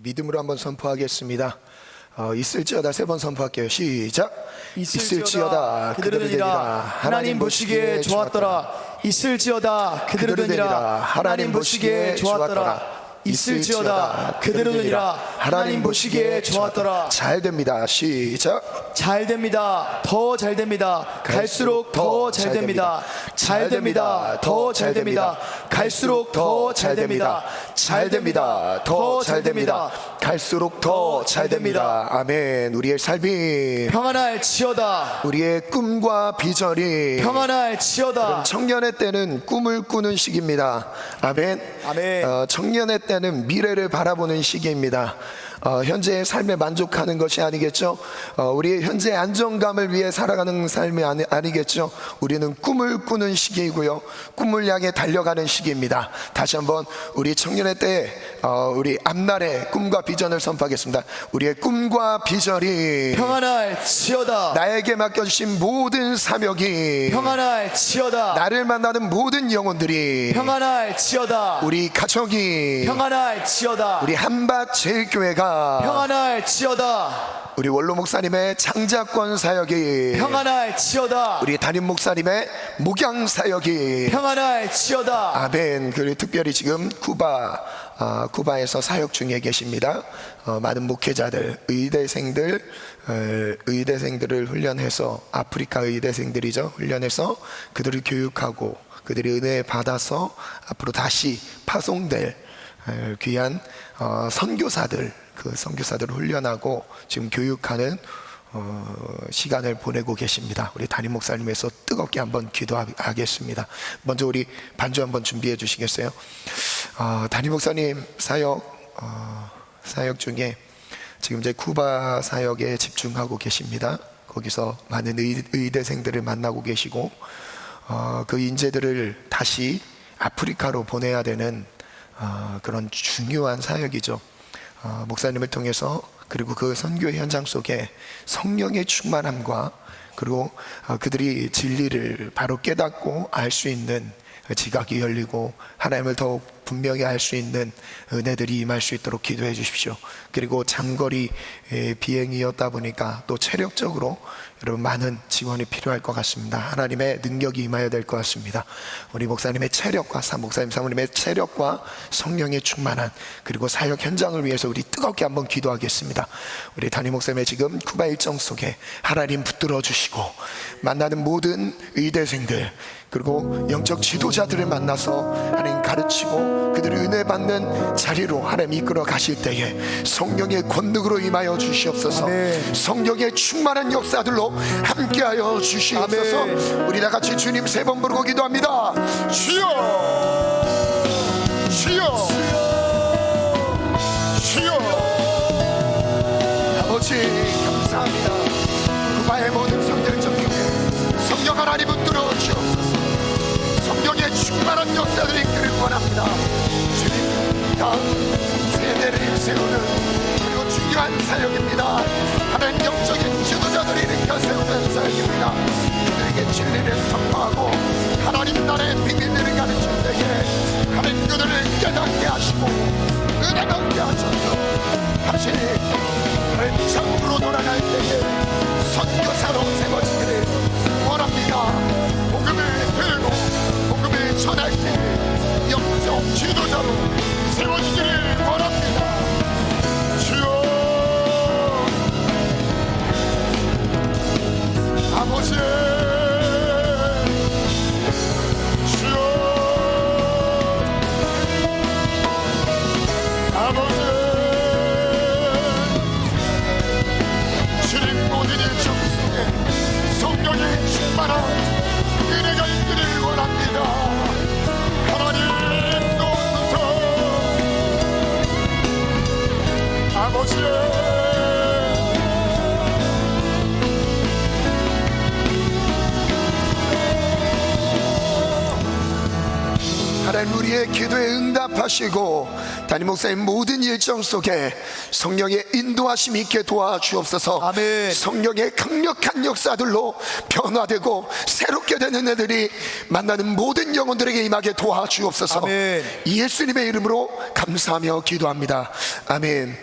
믿음으로 한번 선포하겠습니다. 있을지어다 세 번 선포할게요. 시작. 있을지어다 그대로 되리라 하나님 보시기에 좋았더라. 있을지어다 그대로 되리라 하나님 보시기에 좋았더라. 있을지어다 그대로 되리라 하나님 보시기에 좋았더라. 잘 됩니다. 시작. 잘 됩니다. 더 잘 됩니다. 갈수록 더 잘 됩니다. 잘 됩니다. 더 잘 됩니다. 갈수록 더 잘 됩니다. 잘 됩니다. 더 잘 됩니다. 갈수록 더 잘 됩니다. 아멘. 우리의 삶이 평안할지어다. 우리의 꿈과 비전이 평안할지어다. 청년의 때는 꿈을 꾸는 시기입니다. 아멘. 아멘. 청년의 때는 미래를 바라보는 시기입니다. 현재의 삶에 만족하는 것이 아니겠죠. 우리의 현재의 안정감을 위해 살아가는 삶이 아니겠죠. 우리는 꿈을 꾸는 시기이고요, 꿈을 향해 달려가는 시기입니다. 다시 한번 우리 청년의 때에 우리 앞날의 꿈과 비전을 선포하겠습니다. 우리의 꿈과 비전이 평안할지어다. 나에게 맡겨주신 모든 사명이 평안할지어다. 나를 만나는 모든 영혼들이 평안할지어다. 우리 가정이 평안할지어다. 우리 한밭 제일교회가 평안할지어다. 우리 원로 목사님의 장자권 사역이 평안할지어다. 우리 담임 목사님의 목양 사역이 평안할지어다. 아멘. 그리고 특별히 지금 쿠바에서 사역 중에 계십니다. 많은 목회자들, 의대생들을 훈련해서, 아프리카 의대생들이죠, 훈련해서 그들을 교육하고 그들이 은혜 받아서 앞으로 다시 파송될 귀한 선교사들, 그 선교사들을 훈련하고 지금 교육하는 시간을 보내고 계십니다. 우리 담임 목사님에서 뜨겁게 한번 기도하겠습니다. 먼저 우리 반주 한번 준비해 주시겠어요? 담임 목사님 사역 중에 지금 이제 쿠바 사역에 집중하고 계십니다. 거기서 많은 의대생들을 만나고 계시고 그 인재들을 다시 아프리카로 보내야 되는 그런 중요한 사역이죠. 목사님을 통해서, 그리고 그 선교 현장 속에 성령의 충만함과, 그리고 그들이 진리를 바로 깨닫고 알 수 있는 지각이 열리고 하나님을 더욱 분명히 알 수 있는 은혜들이 임할 수 있도록 기도해 주십시오. 그리고 장거리 비행이었다 보니까 또 체력적으로 여러분 많은 지원이 필요할 것 같습니다. 하나님의 능력이 임하여야 될 것 같습니다. 우리 목사님의 체력과 목사님 사모님의 체력과 성령의 충만한, 그리고 사역 현장을 위해서 우리 뜨겁게 한번 기도하겠습니다. 우리 담임 목사님의 지금 쿠바 일정 속에 하나님 붙들어 주시고, 만나는 모든 의대생들 그리고 영적 지도자들을 만나서 하나님 가르치고 그들을 은혜 받는 자리로 하나님 이끌어 가실 때에 성령의 권능으로 임하여 주시옵소서. 아멘. 성령의 충만한 역사들로 함께하여 주시옵소서. 아멘. 우리 다 같이 주님 세 번 부르고 기도합니다. 주여, 주여, 주여. 아버지 감사합니다. 쿠바의 모든 성령 속에 성령 하나님 붙들어 주옵소서. 성령의 충만한 역사들이 있기를 원합니다. 주님, 다음 세대를 세우는 그리고 중요한 사역입니다. 하나님 영적인 지도자들이 일으켜 세우는 사역입니다. 그들에게 진리를 선포하고 하나님 나라의 비밀들을 가르칠 때에 하나님 그들을 깨닫게 하시고 은혜 받게 하셔서 다시 하나님 창으로 돌아갈 때에 선교사로 세워지기를 원합니다. 복음을 들고 복음을 전할 때 영적 지도자로 세워지기를 원합니다. 주여, 아버지, 주여, 아버지, 주님 모든 일정 속에 성령의 충만한 은혜가 있기를 원합니다. 하나님 도우소서. 아버지, 하나님 우리의 기도에 응답하시고 담임 목사님 모든 일정 속에 성령의 인도하심이 있게 도와주옵소서. 아멘. 성령의 강력한 역사들로 변화되고 새롭게 되는 애들이 만나는 모든 영혼들에게 임하게 도와주옵소서. 아멘. 예수님의 이름으로 감사하며 기도합니다. 아멘.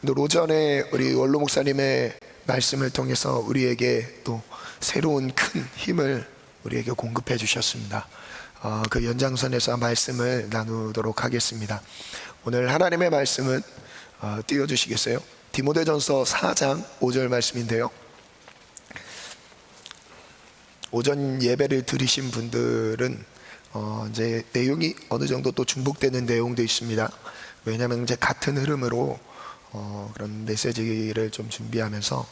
오늘 오전에 우리 원로 목사님의 말씀을 통해서 우리에게 또 새로운 큰 힘을 우리에게 공급해 주셨습니다. 그 연장선에서 말씀을 나누도록 하겠습니다. 오늘 하나님의 말씀은 띄워주시겠어요? 디모데전서 4장 5절 말씀인데요, 오전 예배를 들으신 분들은 이제 내용이 어느 정도 또 중복되는 내용도 있습니다. 왜냐하면 이제 같은 흐름으로 그런 메시지를 좀 준비하면서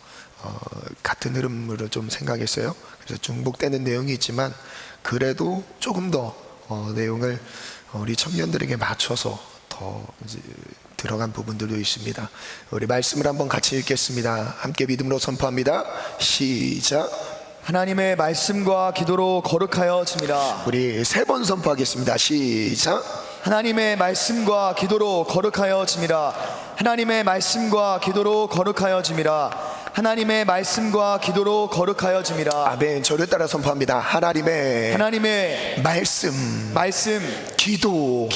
같은 흐름으로 좀 생각했어요. 그래서 중복되는 내용이 있지만 그래도 조금 더 내용을 우리 청년들에게 맞춰서 더 이제 들어간 부분들도 있습니다. 우리 말씀을 한번 같이 읽겠습니다. 함께 믿음으로 선포합니다. 시작. 하나님의 말씀과 기도로 거룩하여 집니다. 우리 세 번 선포하겠습니다. 시작. 하나님의 말씀과 기도로 거룩하여 집니다. 하나님의 말씀과 기도로 거룩하여 집니다. 하나님의 말씀과 기도로 거룩하여 집니다. 아멘. 저를 따라 선포합니다. 하나님의 말씀, 기도.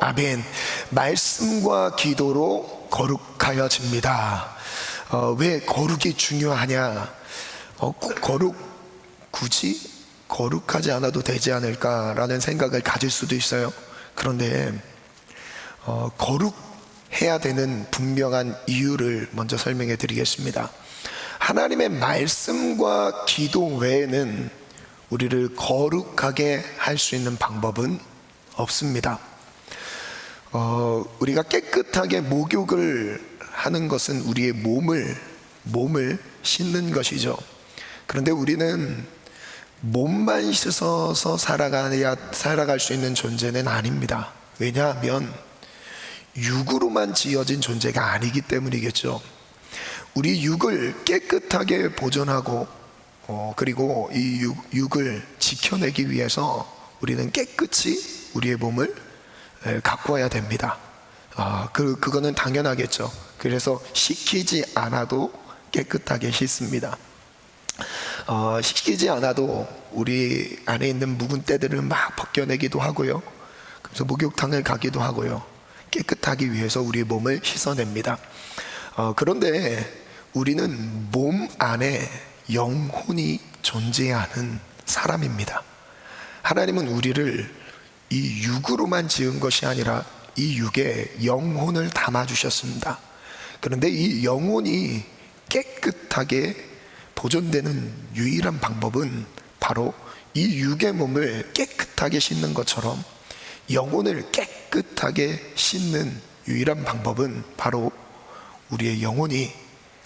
아멘. 말씀과 기도로 거룩하여집니다. 왜 거룩이 중요하냐? 꼭 굳이 거룩하지 않아도 되지 않을까라는 생각을 가질 수도 있어요. 그런데 거룩해야 되는 분명한 이유를 먼저 설명해 드리겠습니다. 하나님의 말씀과 기도 외에는 우리를 거룩하게 할 수 있는 방법은 없습니다. 우리가 깨끗하게 목욕을 하는 것은 우리의 몸을 씻는 것이죠. 그런데 우리는 몸만 씻어서 살아갈 수 있는 존재는 아닙니다. 왜냐하면 육으로만 지어진 존재가 아니기 때문이겠죠. 우리 육을 깨끗하게 보존하고 그리고 이 육을 지켜내기 위해서 우리는 깨끗이 우리의 몸을 가꿔야 됩니다. 그거는 당연하겠죠. 그래서 씻기지 않아도 깨끗하게 씻습니다. 씻기지 않아도 우리 안에 있는 묵은 때들을 막 벗겨내기도 하고요. 그래서 목욕탕을 가기도 하고요. 깨끗하기 위해서 우리 몸을 씻어냅니다. 그런데 우리는 몸 안에 영혼이 존재하는 사람입니다. 하나님은 우리를 이 육으로만 지은 것이 아니라 이 육에 영혼을 담아주셨습니다. 그런데 이 영혼이 깨끗하게 보존되는 유일한 방법은 바로 이 육의 몸을 깨끗하게 씻는 것처럼 영혼을 깨끗하게 씻는 유일한 방법은 바로 우리의 영혼이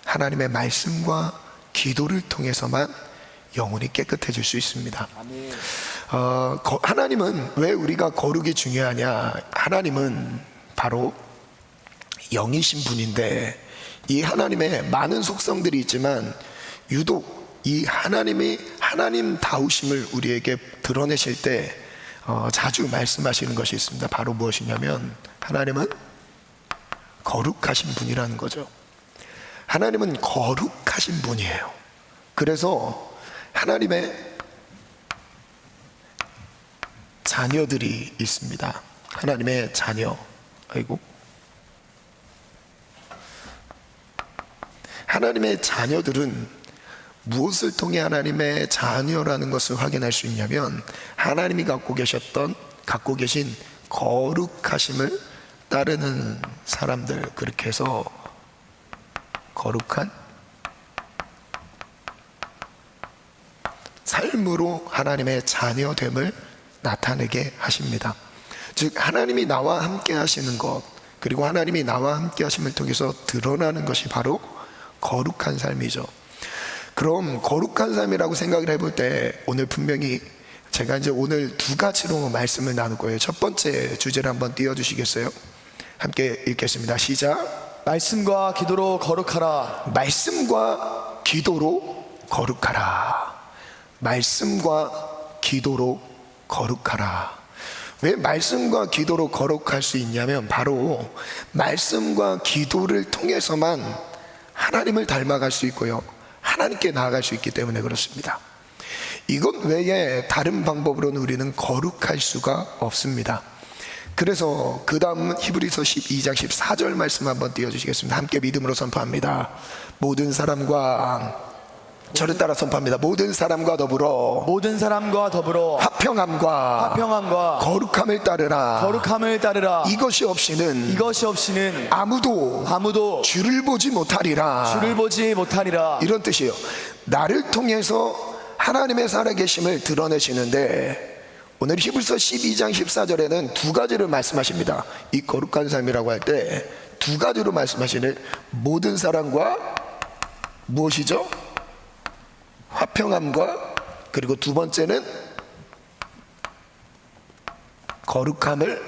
하나님의 말씀과 기도를 통해서만 영혼이 깨끗해질 수 있습니다. 하나님은 왜 우리가 거룩이 중요하냐? 하나님은 바로 영이신 분인데 이 하나님의 많은 속성들이 있지만 유독 이 하나님다우심을 우리에게 드러내실 때 자주 말씀하시는 것이 있습니다. 바로 무엇이냐면 하나님은 거룩하신 분이라는 거죠. 하나님은 거룩하신 분이에요. 그래서 하나님의 자녀들이 있습니다. 하나님의 자녀. 하나님의 자녀들은 무엇을 통해 하나님의 자녀라는 것을 확인할 수 있냐면 하나님이 갖고 계신 거룩하심을 따르는 사람들, 그렇게 해서 거룩한 삶으로 하나님의 자녀됨을 나타내게 하십니다. 즉 하나님이 나와 함께 하시는 것, 그리고 하나님이 나와 함께 하심을 통해서 드러나는 것이 바로 거룩한 삶이죠. 그럼 거룩한 삶이라고 생각을 해볼 때 오늘 분명히 제가 이제 오늘 두 가지로 말씀을 나눌 거예요. 첫 번째 주제를 한번 띄워주시겠어요? 함께 읽겠습니다. 시작. 말씀과 기도로 거룩하라. 말씀과 기도로 거룩하라. 말씀과 기도로 거룩하라. 왜 말씀과 기도로 거룩할 수 있냐면 바로 말씀과 기도를 통해서만 하나님을 닮아갈 수 있고요, 하나님께 나아갈 수 있기 때문에 그렇습니다. 이것 외에 다른 방법으로는 우리는 거룩할 수가 없습니다. 그래서 그 다음은 히브리서 12장 14절 말씀 한번 띄워주시겠습니다. 함께 믿음으로 선포합니다. 모든 사람과, 저를 따라 선포합니다. 모든 사람과 더불어 모든 사람과 더불어 화평함과 거룩함을 따르라. 거룩함을 따르라. 이것이 없이는 아무도 주를 보지 못하리라. 주를 보지 못하리라. 이런 뜻이에요. 나를 통해서 하나님의 살아계심을 드러내시는데, 오늘 히브리서 12장 14절에는 두 가지를 말씀하십니다. 이 거룩한 삶이라고 할 때 두 가지로 말씀하시는, 모든 사람과 무엇이죠? 화평함과, 그리고 두 번째는 거룩함을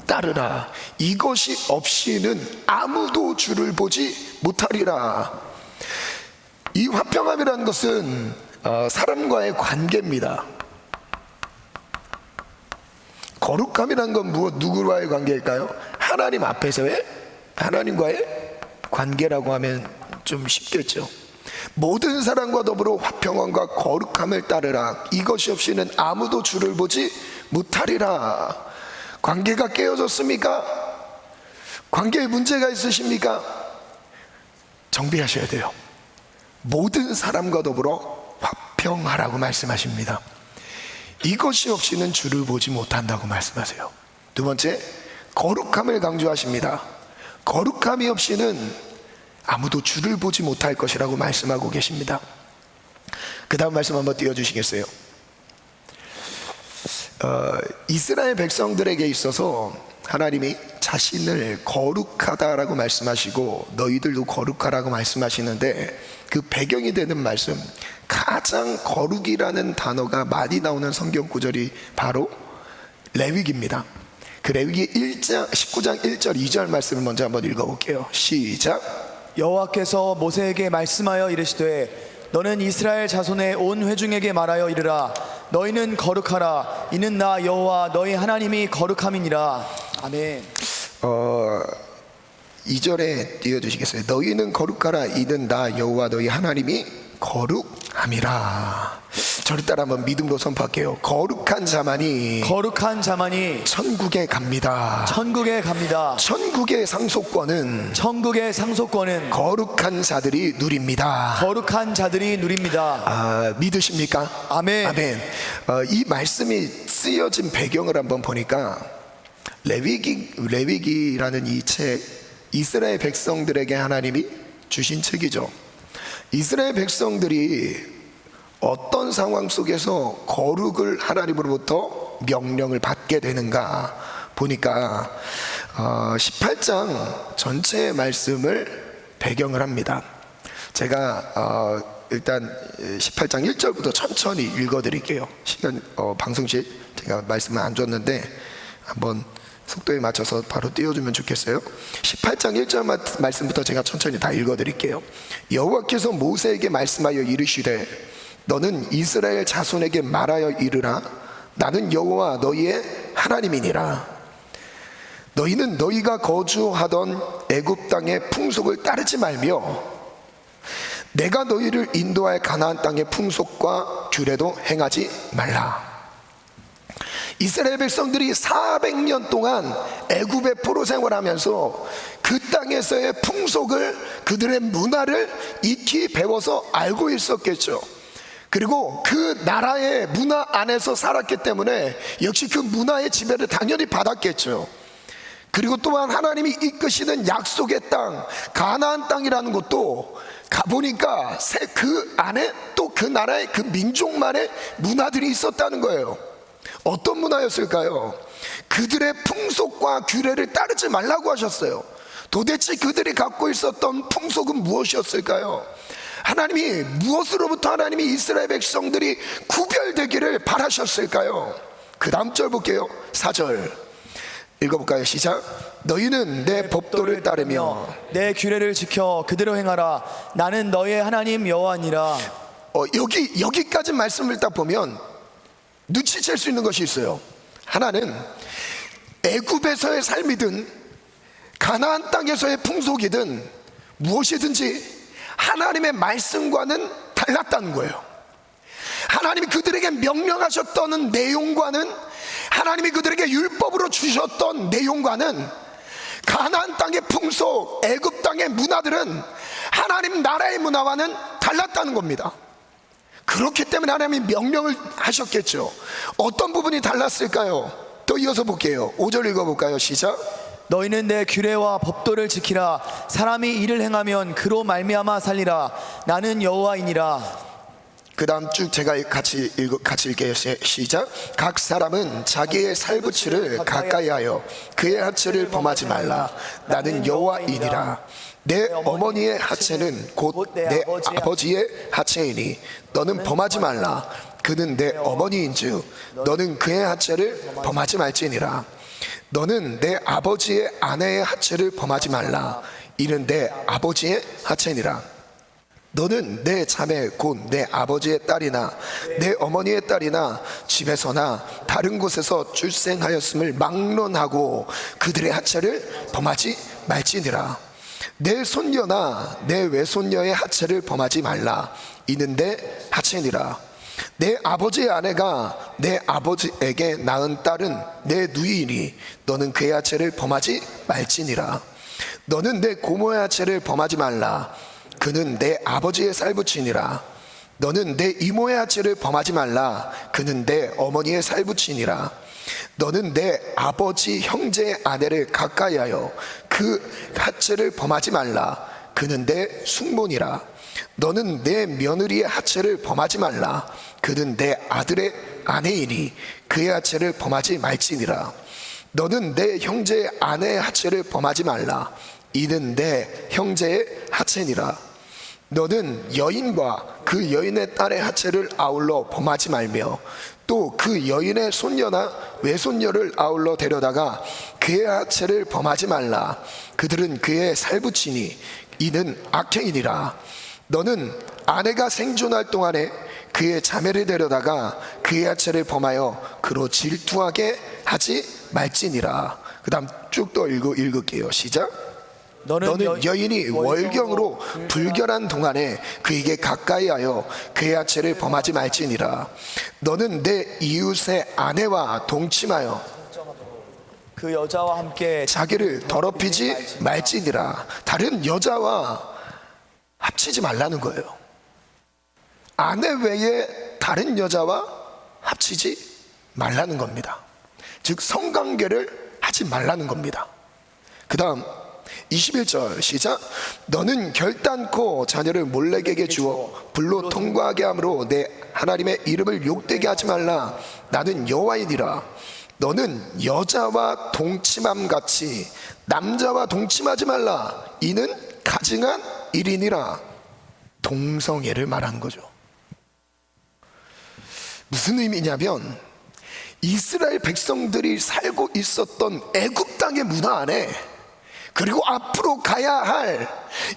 따르라. 이것이 없이는 아무도 주를 보지 못하리라. 이 화평함이라는 것은 사람과의 관계입니다. 거룩함이라는 건 누구와의 관계일까요? 하나님 앞에서의, 하나님과의 관계라고 하면 좀 쉽겠죠. 모든 사람과 더불어 화평함과 거룩함을 따르라. 이것이 없이는 아무도 주를 보지 못하리라. 관계가 깨어졌습니까? 관계에 문제가 있으십니까? 정비하셔야 돼요. 모든 사람과 더불어 화평하라고 말씀하십니다. 이것이 없이는 주를 보지 못한다고 말씀하세요. 두 번째, 거룩함을 강조하십니다. 거룩함이 없이는 아무도 주를 보지 못할 것이라고 말씀하고 계십니다. 그 다음 말씀 한번 띄워주시겠어요? 이스라엘 백성들에게 있어서 하나님이 자신을 거룩하다라고 말씀하시고 너희들도 거룩하라고 말씀하시는데, 그 배경이 되는 말씀, 가장 거룩이라는 단어가 많이 나오는 성경 구절이 바로 레위기입니다. 그 레위기 19장 1절 2절 말씀을 먼저 한번 읽어볼게요. 시작. 여호와께서 모세에게 말씀하여 이르시되 너는 이스라엘 자손의 온 회중에게 말하여 이르라. 너희는 거룩하라. 이는 나 여호와 너희 하나님이 거룩함이니라. 아멘. 2절에 띄워주시겠어요? 너희는 거룩하라. 이는 나 여호와 너희 하나님이 거룩함이라. 저를 따라 한번 믿음으로 선포할게요. 거룩한 자만이 천국에 갑니다. 천국의 상속권은 거룩한 자들이 누립니다. 믿으십니까? 아멘. 아멘. 이 말씀이 쓰여진 배경을 한번 보니까 레위기라는 이 책, 이스라엘 백성들에게 하나님이 주신 책이죠. 이스라엘 백성들이 어떤 상황 속에서 거룩을 하나님으로부터 명령을 받게 되는가 보니까 18장 전체의 말씀을 배경을 합니다. 제가 일단 18장 1절부터 천천히 읽어드릴게요. 시간 방송실 제가 말씀을 안 줬는데 한번 속도에 맞춰서 바로 띄워주면 좋겠어요. 18장 1절 말씀부터 제가 천천히 다 읽어드릴게요. 여호와께서 모세에게 말씀하여 이르시되 너는 이스라엘 자손에게 말하여 이르라. 나는 여호와 너희의 하나님이니라. 너희는 너희가 거주하던 애굽 땅의 풍속을 따르지 말며 내가 너희를 인도할 가나안 땅의 풍속과 규례도 행하지 말라. 이스라엘 백성들이 400년 동안 애굽의 포로 생활하면서 그 땅에서의 풍속을, 그들의 문화를 익히 배워서 알고 있었겠죠. 그리고 그 나라의 문화 안에서 살았기 때문에 역시 그 문화의 지배를 당연히 받았겠죠. 그리고 또한 하나님이 이끄시는 약속의 땅, 가나안 땅이라는 곳도 가보니까 그 안에 또 그 나라의 그 민족만의 문화들이 있었다는 거예요. 어떤 문화였을까요? 그들의 풍속과 규례를 따르지 말라고 하셨어요. 도대체 그들이 갖고 있었던 풍속은 무엇이었을까요? 하나님이 무엇으로부터 하나님이 이스라엘 백성들이 구별되기를 바라셨을까요? 그 다음 절 볼게요. 4절 읽어볼까요? 시작. 너희는 내 법도를 따르며 내 규례를 지켜 그대로 행하라. 나는 너의 하나님 여호와니라. 여기까지 말씀을 딱 보면 눈치챌 수 있는 것이 있어요. 하나는 애굽에서의 삶이든 가나안 땅에서의 풍속이든 무엇이든지 하나님의 말씀과는 달랐다는 거예요. 하나님이 그들에게 명령하셨던 내용과는 하나님이 그들에게 율법으로 주셨던 내용과는 가나안 땅의 풍속, 애굽 땅의 문화들은 하나님 나라의 문화와는 달랐다는 겁니다. 그렇기 때문에 하나님이 명령을 하셨겠죠. 어떤 부분이 달랐을까요? 또 이어서 볼게요. 5절 읽어볼까요? 시작. 너희는 내 규례와 법도를 지키라. 사람이 이를 행하면 그로 말미암아 살리라. 나는 여호와이니라. 그 다음 쭉 제가 같이 읽게요. 시작. 각 사람은 자기의 살부치를 가까이하여 그의 하체를 범하지 말라. 나는 여호와이니라. 내 어머니의 하체는 곧 내 아버지의 하체이니 너는 범하지 말라. 그는 내 어머니인즉 너는 그의 하체를 범하지 말지니라. 너는 내 아버지의 아내의 하체를 범하지 말라. 이는 내 아버지의 하체니라. 너는 내 자매 곧 내 아버지의 딸이나 내 어머니의 딸이나 집에서나 다른 곳에서 출생하였음을 막론하고 그들의 하체를 범하지 말지니라. 내 손녀나 내 외손녀의 하체를 범하지 말라. 이는 내 하체니라. 내 아버지의 아내가 내 아버지에게 낳은 딸은 내 누이이니 너는 그의 하체를 범하지 말지니라. 너는 내 고모의 하체를 범하지 말라. 그는 내 아버지의 살부치니라. 너는 내 이모의 하체를 범하지 말라. 그는 내 어머니의 살부치니라. 너는 내 아버지 형제의 아내를 가까이하여 그 하체를 범하지 말라. 그는 내 숙모니라. 너는 내 며느리의 하체를 범하지 말라. 그는 내 아들의 아내이니 그의 하체를 범하지 말지니라. 너는 내 형제의 아내의 하체를 범하지 말라. 이는 내 형제의 하체니라. 너는 여인과 그 여인의 딸의 하체를 아울러 범하지 말며 또 그 여인의 손녀나 외손녀를 아울러 데려다가 그의 하체를 범하지 말라. 그들은 그의 살부치니 이는 악행이니라. 너는 아내가 생존할 동안에 그의 자매를 데려다가 그의 하체를 범하여 그로 질투하게 하지 말지니라. 그 다음 쭉 또 읽을게요. 시작. 너는 여인이 월경으로 불결한 동안에 그에게 가까이하여 그의 하체를 범하지 말지니라. 너는 내 이웃의 아내와 동침하여 그 여자와 함께 자기를 더럽히지 말지니라. 다른 여자와 합치지 말라는 거예요. 아내 외에 다른 여자와 합치지 말라는 겁니다. 즉 성관계를 하지 말라는 겁니다. 그 다음 21절 시작. 너는 결단코 자녀를 몰래에게 주어 불로 통과하게 함으로 내 하나님의 이름을 욕되게 하지 말라. 나는 여호와이니라. 너는 여자와 동침함 같이 남자와 동침하지 말라. 이는 가증한 일이니라. 동성애를 말하는 거죠. 무슨 의미냐면 이스라엘 백성들이 살고 있었던 애굽 땅의 문화 안에 그리고 앞으로 가야 할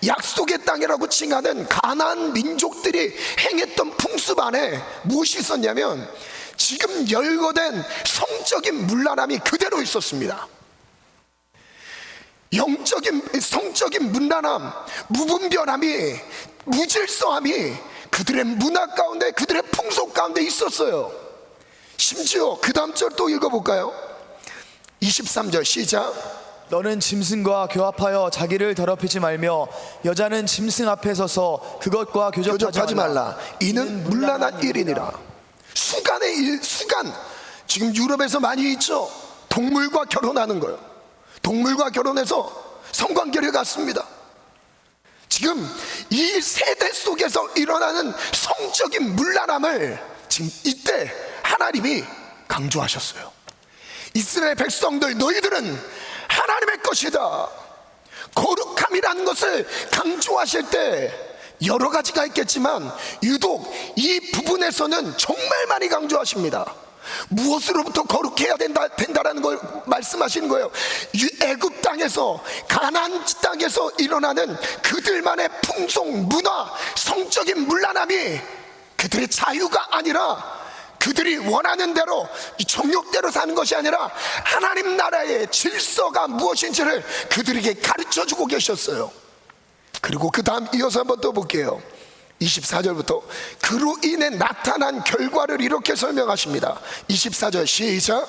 약속의 땅이라고 칭하는 가나안 민족들이 행했던 풍습 안에 무엇이 있었냐면 지금 열거된 성적인 문란함이 그대로 있었습니다. 성적인 문란함, 무분별함이, 무질서함이 그들의 문화 가운데, 그들의 풍속 가운데 있었어요. 심지어 그 다음 절 또 읽어볼까요? 23절 시작. 너는 짐승과 교합하여 자기를 더럽히지 말며 여자는 짐승 앞에 서서 그것과 교접하지 말라. 이는 문란한 일이니라. 수간의 일, 수간. 지금 유럽에서 많이 있죠. 동물과 결혼하는 거예요. 동물과 결혼해서 성관계를 갖습니다. 지금 이 세대 속에서 일어나는 성적인 문란함을 지금 이때 하나님이 강조하셨어요. 이스라엘 백성들, 너희들은 하나님의 것이다. 거룩함이라는 것을 강조하실 때 여러 가지가 있겠지만 유독 이 부분에서는 정말 많이 강조하십니다. 무엇으로부터 거룩해야 된다라는 걸 말씀하시는 거예요. 애굽 땅에서, 가나안 땅에서 일어나는 그들만의 풍속, 문화, 성적인 문란함이 그들의 자유가 아니라 그들이 원하는 대로 정욕대로 사는 것이 아니라 하나님 나라의 질서가 무엇인지를 그들에게 가르쳐주고 계셨어요. 그리고 그 다음 이어서 한번 또 볼게요. 24절부터 그로 인해 나타난 결과를 이렇게 설명하십니다. 24절 시작.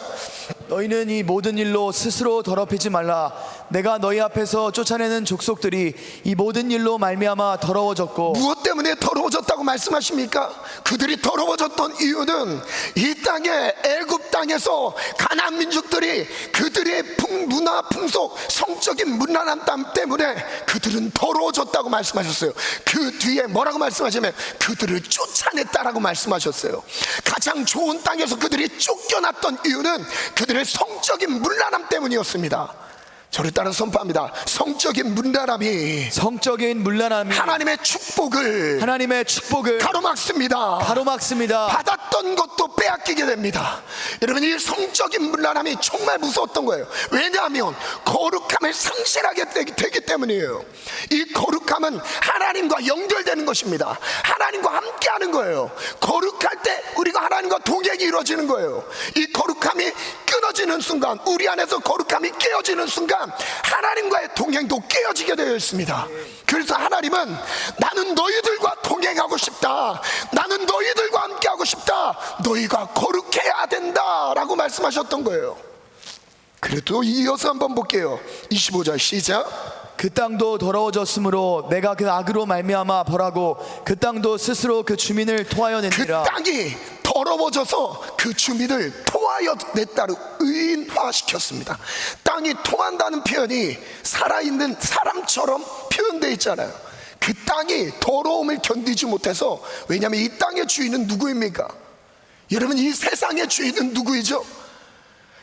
너희는 이 모든 일로 스스로 더럽히지 말라. 내가 너희 앞에서 쫓아내는 족속들이 이 모든 일로 말미암아 더러워졌고. 무엇 때문에 더러워졌다고 말씀하십니까? 그들이 더러워졌던 이유는 이 땅에 애굽 땅에서 가나안 민족들이 그들의 문화 풍속 성적인 문화남 때문에 그들은 더러워졌다고 말씀하셨어요. 그 뒤에 뭐라고 말씀하시면 그들을 쫓아냈다라고 말씀하셨어요. 가장 좋은 땅에서 그들이 쫓겨났던 이유는 그들의 성적인 문화남 때문이었습니다. 저를 따라 선포합니다. 성적인 문란함이 하나님의 축복을 가로막습니다. 받았던 것도 빼앗기게 됩니다. 여러분, 이 성적인 문란함이 정말 무서웠던 거예요. 왜냐하면 거룩함을 상실하게 되기 때문이에요. 이 거룩함은 하나님과 연결되는 것입니다. 하나님과 함께하는 거예요. 거룩할 때 우리가 하나님과 동행이 이루어지는 거예요. 이 거룩함이 끊어지는 순간, 우리 안에서 거룩함이 깨어지는 순간 하나님과의 동행도 깨어지게 되어 있습니다. 그래서 하나님은 나는 너희들과 동행하고 싶다, 나는 너희들과 함께하고 싶다, 너희가 거룩해야 된다 라고 말씀하셨던 거예요. 그래도 이어서 한번 볼게요. 25절 시작. 그 땅도 더러워졌으므로 내가 그 악으로 말미암아 벌하고 그 땅도 스스로 그 주민을 토하여 그 냈느니라. 땅이 더러워져서 그 주민을 토하여 냈다로 의인화시켰습니다. 땅이 토한다는 표현이 살아있는 사람처럼 표현되어 있잖아요. 그 땅이 더러움을 견디지 못해서, 왜냐하면 이 땅의 주인은 누구입니까? 여러분, 이 세상의 주인은 누구이죠?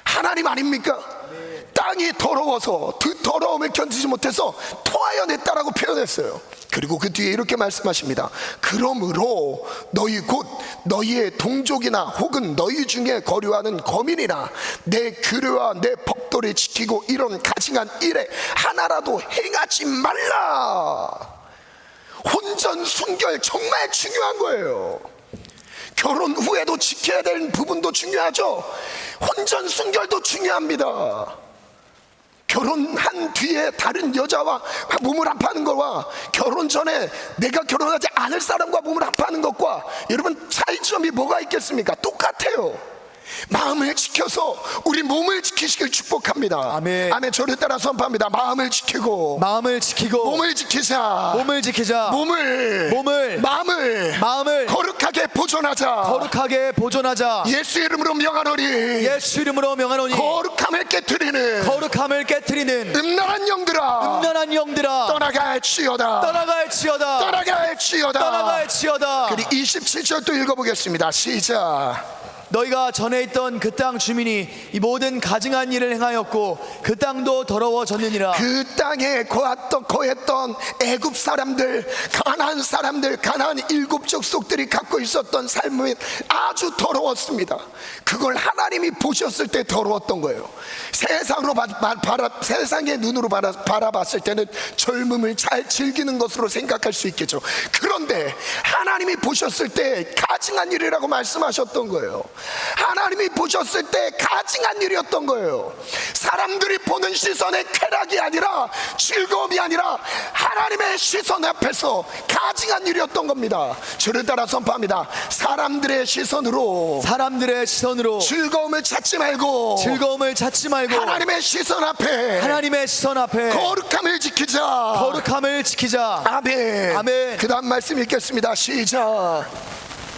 하나님 아닙니까? 땅이 더러워서 그 더러움을 견디지 못해서 토하여 냈다라고 표현했어요. 그리고 그 뒤에 이렇게 말씀하십니다. 그러므로 너희 곧 너희의 동족이나 혹은 너희 중에 거류하는 거민이나 내 규례와 내 법도를 지키고 이런 가증한 일에 하나라도 행하지 말라. 혼전순결 정말 중요한 거예요. 결혼 후에도 지켜야 될 부분도 중요하죠. 혼전순결도 중요합니다. 결혼한 뒤에 다른 여자와 몸을 합하는 것과 결혼 전에 내가 결혼하지 않을 사람과 몸을 합하는 것과 여러분 차이점이 뭐가 있겠습니까? 똑같아요. 마음을 지켜서 우리 몸을 지키시길 축복합니다. 아멘. 아멘. 저를 따라 선포합니다. 마음을 지키고 몸을 지키자. 마음을 거룩하게 보존하자. 예수 이름으로 명하노니 거룩함을 깨트리는 음란한 영들아 떠나갈지어다. 그리고 27절 또 읽어보겠습니다. 시작. 너희가 전에 있던 그 땅 주민이 이 모든 가증한 일을 행하였고 그 땅도 더러워졌느니라. 그 땅에 거했던 애굽 사람들, 가나안 사람들, 가나안 일곱 족속들이 갖고 있었던 삶은 아주 더러웠습니다. 그걸 하나님이 보셨을 때 더러웠던 거예요. 세상의 눈으로 바라봤을 때는 젊음을 잘 즐기는 것으로 생각할 수 있겠죠. 그런데 하나님이 보셨을 때 가증한 일이라고 말씀하셨던 거예요. 하나님이 보셨을 때 가증한 일이었던 거예요. 사람들이 보는 시선의 쾌락이 아니라, 즐거움이 아니라 하나님의 시선 앞에서 가증한 일이었던 겁니다. 저를 따라 선포합니다. 사람들의 시선으로 즐거움을 찾지 말고 하나님의 시선 앞에 거룩함을 지키자. 아멘. 그 다음 말씀 읽겠습니다. 시작.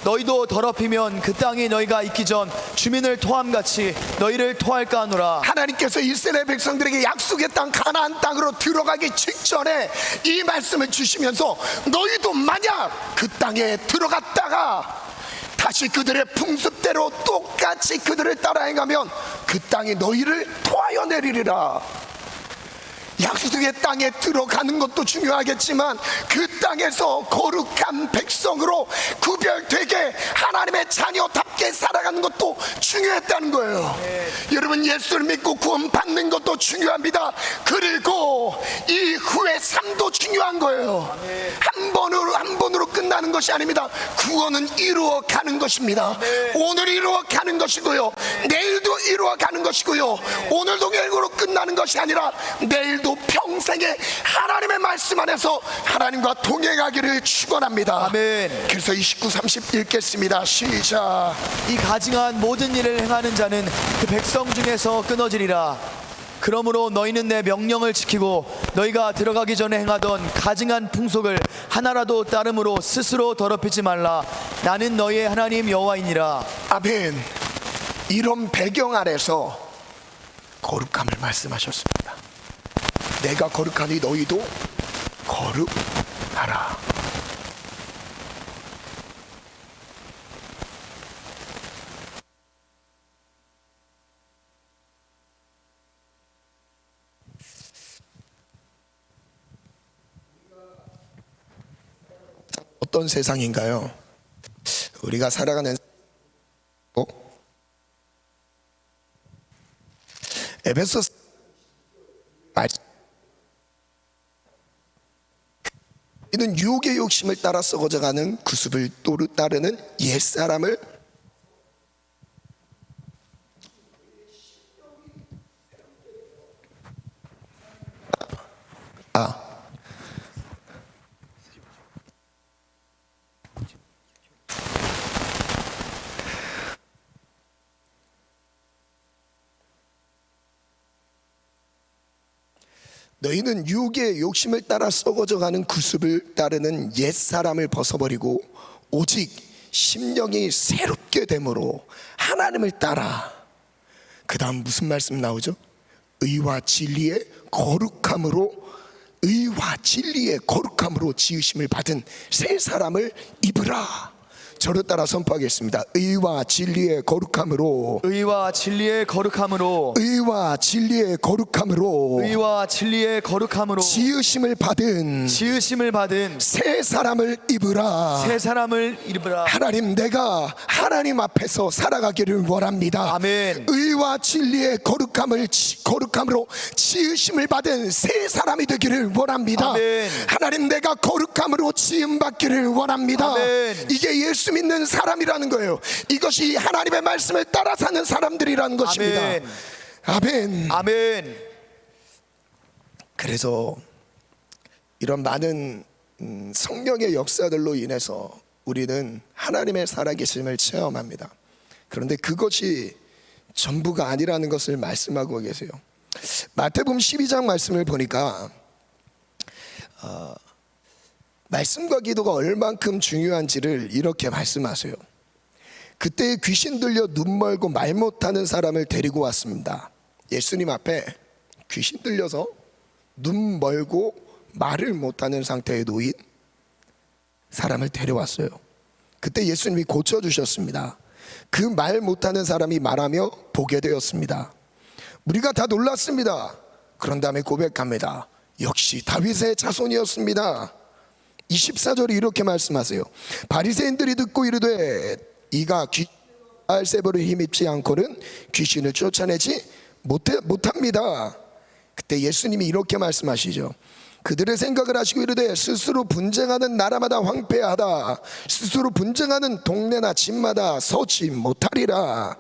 너희도 더럽히면 그 땅이 너희가 있기 전 주민을 토함같이 너희를 토할까 하노라. 하나님께서 이스라엘 백성들에게 약속의 땅 가나안 땅으로 들어가기 직전에 이 말씀을 주시면서 너희도 만약 그 땅에 들어갔다가 다시 그들의 풍습대로 똑같이 그들을 따라 행하면 그 땅이 너희를 토하여 내리리라. 약속의 땅에 들어가는 것도 중요하겠지만 그 땅에서 거룩한 백성으로 구별되게 하나님의 자녀답게 살아가는 것도 중요했다는 거예요. 여러분, 예수를 믿고 구원 받는 것도 중요합니다. 그리고 이후의 삶도 중요한 거예요. 한 번으로 끝나는 것이 아닙니다. 구원은 이루어가는 것입니다. 오늘 이루어가는 것이고요, 내일도 이루어가는 것이고요, 오늘도 결국으로 끝나는 것이 아니라 내일도 평생 평생에 하나님의 말씀 안에서 하나님과 동행하기를 축원합니다. 아멘. 그래서 29, 30 읽겠습니다. 시작. 이 가증한 모든 일을 행하는 자는 그 백성 중에서 끊어지리라. 그러므로 너희는 내 명령을 지키고 너희가 들어가기 전에 행하던 가증한 풍속을 하나라도 따름으로 스스로 더럽히지 말라. 나는 너희의 하나님 여호와이니라. 아멘. 이런 배경 아래서 거룩함을 말씀하셨습니다. 내가 거룩하니 너희도 거룩하라. 어떤 세상인가요? 우리가 살아가는 에베소 이는 유혹의 욕심을 따라 썩어져가는 구습을 따르는 옛사람을 너희는 유혹의 욕심을 따라 썩어져가는 구습을 따르는 옛사람을 벗어버리고 오직 심령이 새롭게 됨으로 하나님을 따라. 그 다음 무슨 말씀 나오죠? 의와 진리의 거룩함으로, 의와 진리의 거룩함으로 지으심을 받은 새 사람을 입으라. 저를 따라 선포하겠습니다. 의와 진리의 거룩함으로, 의와 진리의 거룩함으로, 의와 진리의 거룩함으로, 의와 진리의 거룩함으로 지으심을 받은 새 사람을 입으라. 새 사람을 입으라. 하나님, 내가 하나님 앞에서 살아가기를 원합니다. 아멘. 의와 진리의 거룩함으로 지으심을 받은 새 사람이 되기를 원합니다. 아멘. 하나님, 내가 거룩함으로 지음 받기를 원합니다. 아멘. 이게 예수 믿는 사람이라는 거예요. 이것이 하나님의 말씀을 따라 사는 사람들이라는 것입니다. 아멘. 아멘. 아멘. 그래서 이런 많은 성령의 역사들로 인해서 우리는 하나님의 살아계심을 체험합니다. 그런데 그것이 전부가 아니라는 것을 말씀하고 계세요. 마태복음 12장 말씀을 보니까 말씀과 기도가 얼만큼 중요한지를 이렇게 말씀하세요. 그때 귀신 들려 눈 멀고 말 못하는 사람을 데리고 왔습니다. 예수님 앞에 귀신 들려서 눈 멀고 말을 못하는 상태에 놓인 사람을 데려왔어요. 그때 예수님이 고쳐주셨습니다. 그 말 못하는 사람이 말하며 보게 되었습니다. 우리가 다 놀랐습니다. 그런 다음에 고백합니다. 역시 다윗의 자손이었습니다. 24절이 이렇게 말씀하세요. 바리새인들이 듣고 이르되 이가 바알세바를 힘입지 않고는 귀신을 쫓아내지 못합니다. 그때 예수님이 이렇게 말씀하시죠. 그들의 생각을 하시고 이르되 스스로 분쟁하는 나라마다 황폐하다. 스스로 분쟁하는 동네나 집마다 서지 못하리라.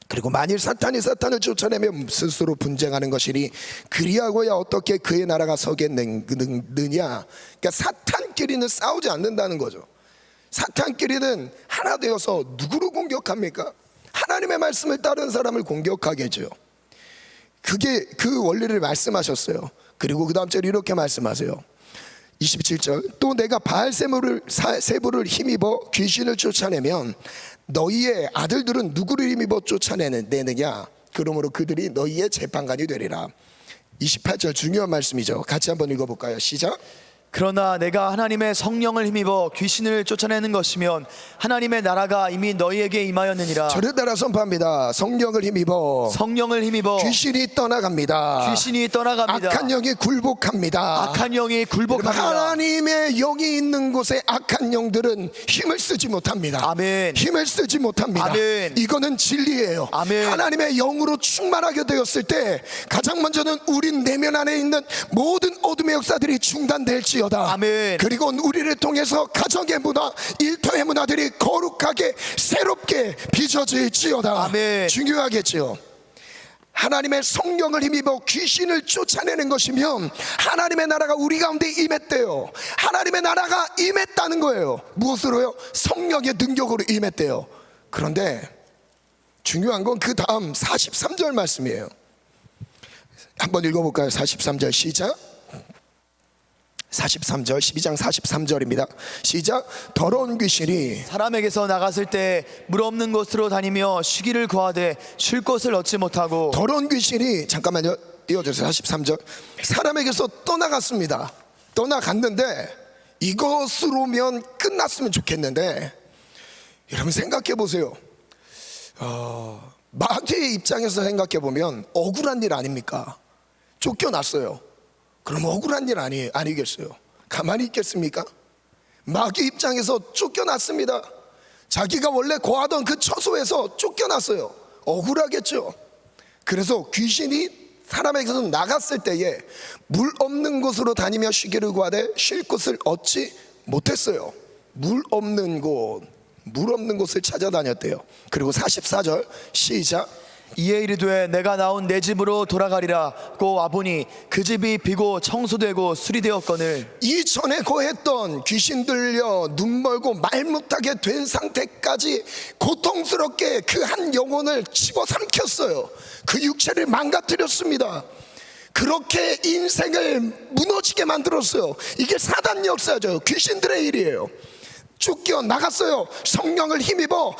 그리고 만일 사탄이 사탄을 쫓아내면 스스로 분쟁하는 것이니 그리하고야 어떻게 그의 나라가 서겠느냐. 그러니까 사탄끼리는 싸우지 않는다는 거죠. 사탄끼리는 하나 되어서 누구를 공격합니까? 하나님의 말씀을 따르는 사람을 공격하겠죠. 그게 그 원리를 말씀하셨어요. 그리고 그 다음 절에 이렇게 말씀하세요. 27절 또 내가 바알세부를 힘입어 귀신을 쫓아내면 너희의 아들들은 누구를 힘입어 쫓아내느냐. 그러므로 그들이 너희의 재판관이 되리라. 28절 중요한 말씀이죠. 같이 한번 읽어볼까요? 시작. 그러나 내가 하나님의 성령을 힘입어 귀신을 쫓아내는 것이면 하나님의 나라가 이미 너희에게 임하였느니라. 저를 따라 선포합니다. 성령을 힘입어 귀신이 떠나갑니다. 악한 영이 굴복합니다. 하나님의 영이 있는 곳에 악한 영들은 힘을 쓰지 못합니다. 아멘. 힘을 쓰지 못합니다. 아멘. 이거는 진리예요. 아멘. 하나님의 영으로 충만하게 되었을 때 가장 먼저는 우리 내면 안에 있는 모든 어둠의 역사들이 중단될지어다. 아멘. 그리고 우리를 통해서 가정의 문화, 일터의 문화들이 거룩하게 새롭게 빚어질지어다. 아멘. 중요하겠지요. 하나님의 성령을 힘입어 귀신을 쫓아내는 것이면 하나님의 나라가 우리 가운데 임했대요. 하나님의 나라가 임했다는 거예요. 무엇으로요? 성령의 능력으로 임했대요. 그런데 중요한 건 그 다음 43절 말씀이에요. 한번 읽어볼까요? 43절 시작. 43절 12장 43절입니다. 시작. 더러운 귀신이 사람에게서 나갔을 때 물 없는 곳으로 다니며 쉬기를 구하되 쉴 곳을 얻지 못하고 더러운 귀신이 잠깐만요. 이어져서 43절 사람에게서 떠나갔습니다. 떠나갔는데 이것으로면 끝났으면 좋겠는데 여러분 생각해 보세요. 마귀의 입장에서 생각해 보면 억울한 일 아닙니까? 쫓겨났어요. 그럼 억울한 일 아니겠어요? 가만히 있겠습니까? 마귀 입장에서 쫓겨났습니다. 자기가 원래 거하던 그 처소에서 쫓겨났어요. 억울하겠죠. 그래서 귀신이 사람에게서 나갔을 때에 물 없는 곳으로 다니며 쉬기를 구하되 쉴 곳을 얻지 못했어요. 물 없는 곳을 찾아다녔대요. 그리고 44절 시작. 이에 이르되 내가 나온 내 집으로 돌아가리라고 와보니 그 집이 비고 청소되고 수리되었거늘 이전에 거했던 귀신 들려 눈 멀고 말 못하게 된 상태까지 고통스럽게 그 한 영혼을 집어삼켰어요. 그 육체를 망가뜨렸습니다. 그렇게 인생을 무너지게 만들었어요. 이게 사단 역사죠. 귀신들의 일이에요. 쫓겨 나갔어요. 성령을 힘입어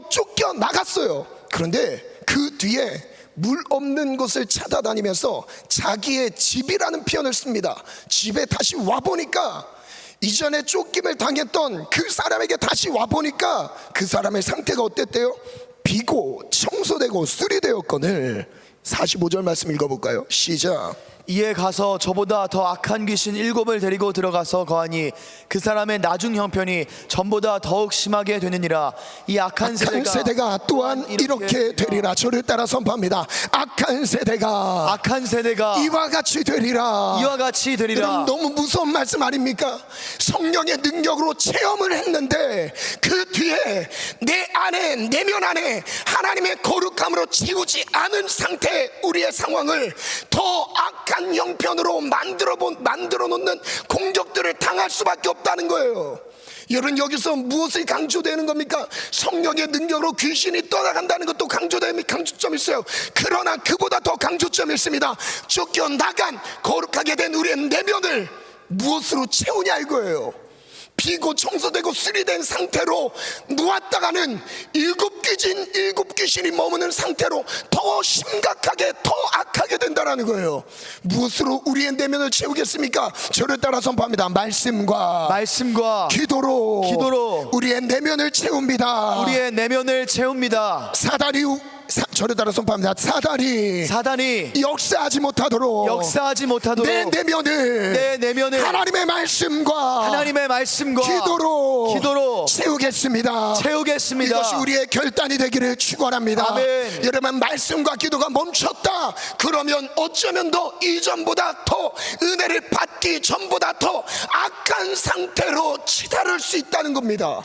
쫓겨 나갔어요. 그런데 그 뒤에 물 없는 곳을 찾아다니면서 자기의 집이라는 표현을 씁니다. 집에 다시 와보니까 이전에 쫓김을 당했던 그 사람에게 다시 와보니까 그 사람의 상태가 어땠대요? 비고 청소되고 수리되었거늘. 45절 말씀 읽어볼까요? 시작. 이에 가서 저보다 더 악한 귀신 7을 데리고 들어가서 거하니 그 사람의 나중 형편이 전보다 더욱 심하게 되느니라. 이 악한 세대가 또한 이렇게 되리라. 저를 따라 선포합니다. 악한 세대가 이와 같이 되리라. 여러분 너무 무서운 말씀 아닙니까? 성령의 능력으로 체험을 했는데 그 뒤에 내 안에 내면 안에 하나님의 거룩함으로 채우지 않은 상태 우리의 상황을 더 악한 형편으로 만들어 놓는 공격들을 당할 수밖에 없다는 거예요. 여러분 여기서 무엇이 강조되는 겁니까? 성령의 능력으로 귀신이 떠나간다는 것도 강조점이 있어요. 그러나 그보다 더 강조점이 있습니다. 쫓겨나간 거룩하게 된 우리의 내면을 무엇으로 채우냐 이거예요. 비고 청소되고 수리된 상태로 놓았다가는 일곱 귀신이 머무는 상태로 더 심각하게 더 악하게 된다는 거예요. 무엇으로 우리의 내면을 채우겠습니까? 저를 따라 선포합니다. 말씀과 기도로 우리의 내면을 채웁니다. 사단이 저를 따라 선포합니다. 사단이 역사하지 못하도록 내 내면을 하나님의 말씀과 기도로 채우겠습니다. 이것이 우리의 결단이 되기를 축원합니다. 아멘. 여러분 말씀과 기도가 멈췄다 그러면 어쩌면 더 이전보다 더 은혜를 받기 전보다 더 악한 상태로 치달을 수 있다는 겁니다.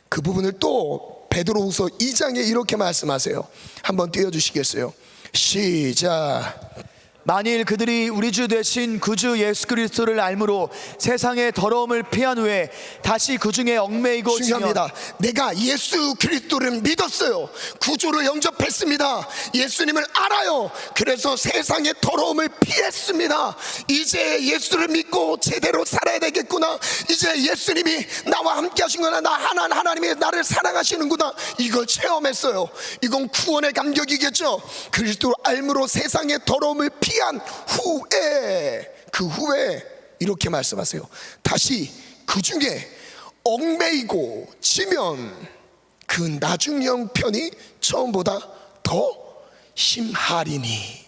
그 부분을 또 베드로후서 2장에 이렇게 말씀하세요. 한번 띄워주시겠어요? 시작. 만일 그들이 우리 주 되신 구주 예수 그리스도를 알므로 세상의 더러움을 피한 후에 다시 그 중에 얽매이고 중요합니다. 내가 예수 그리스도를 믿었어요. 구주를 영접했습니다. 예수님을 알아요. 그래서 세상의 더러움을 피했습니다. 이제 예수를 믿고 제대로 살아야 되겠구나. 이제 예수님이 나와 함께 하시는구나. 하나님이 나를 사랑하시는구나. 이걸 체험했어요. 이건 구원의 감격이겠죠. 그리스도를 알므로 세상의 더러움을 피한 후에 그 후에 이렇게 말씀하세요. 다시 그 중에 얽매이고 지면 그 나중 형편이 처음보다 더 심하리니.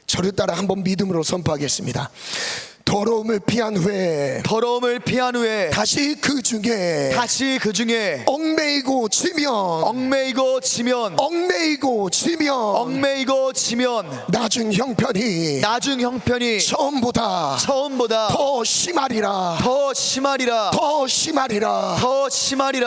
저를 따라 한번 믿음으로 선포하겠습니다. 더러움을 피한 후에 더러움을 피한 후에 다시 그 중에 얽매이고 지면 나중 형편이 처음보다 더 심하리라.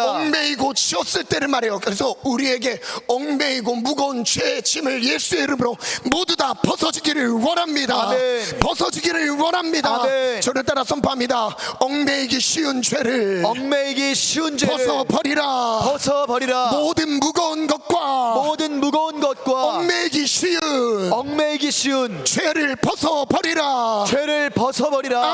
얽매이고 치었을 때를 말해요. 그래서 우리에게 얽매이고 무거운 죄의 짐을 예수의 이름으로 모두 다 벗어지기를 원합니다. 아멘. 벗어지기를 원합니다. 아멘. 저를 따라 선포합니다. 얽매이기 쉬운 죄를 벗어버리라. 모든 무거운 것과 얽매이기 쉬운 죄를 벗어버리라.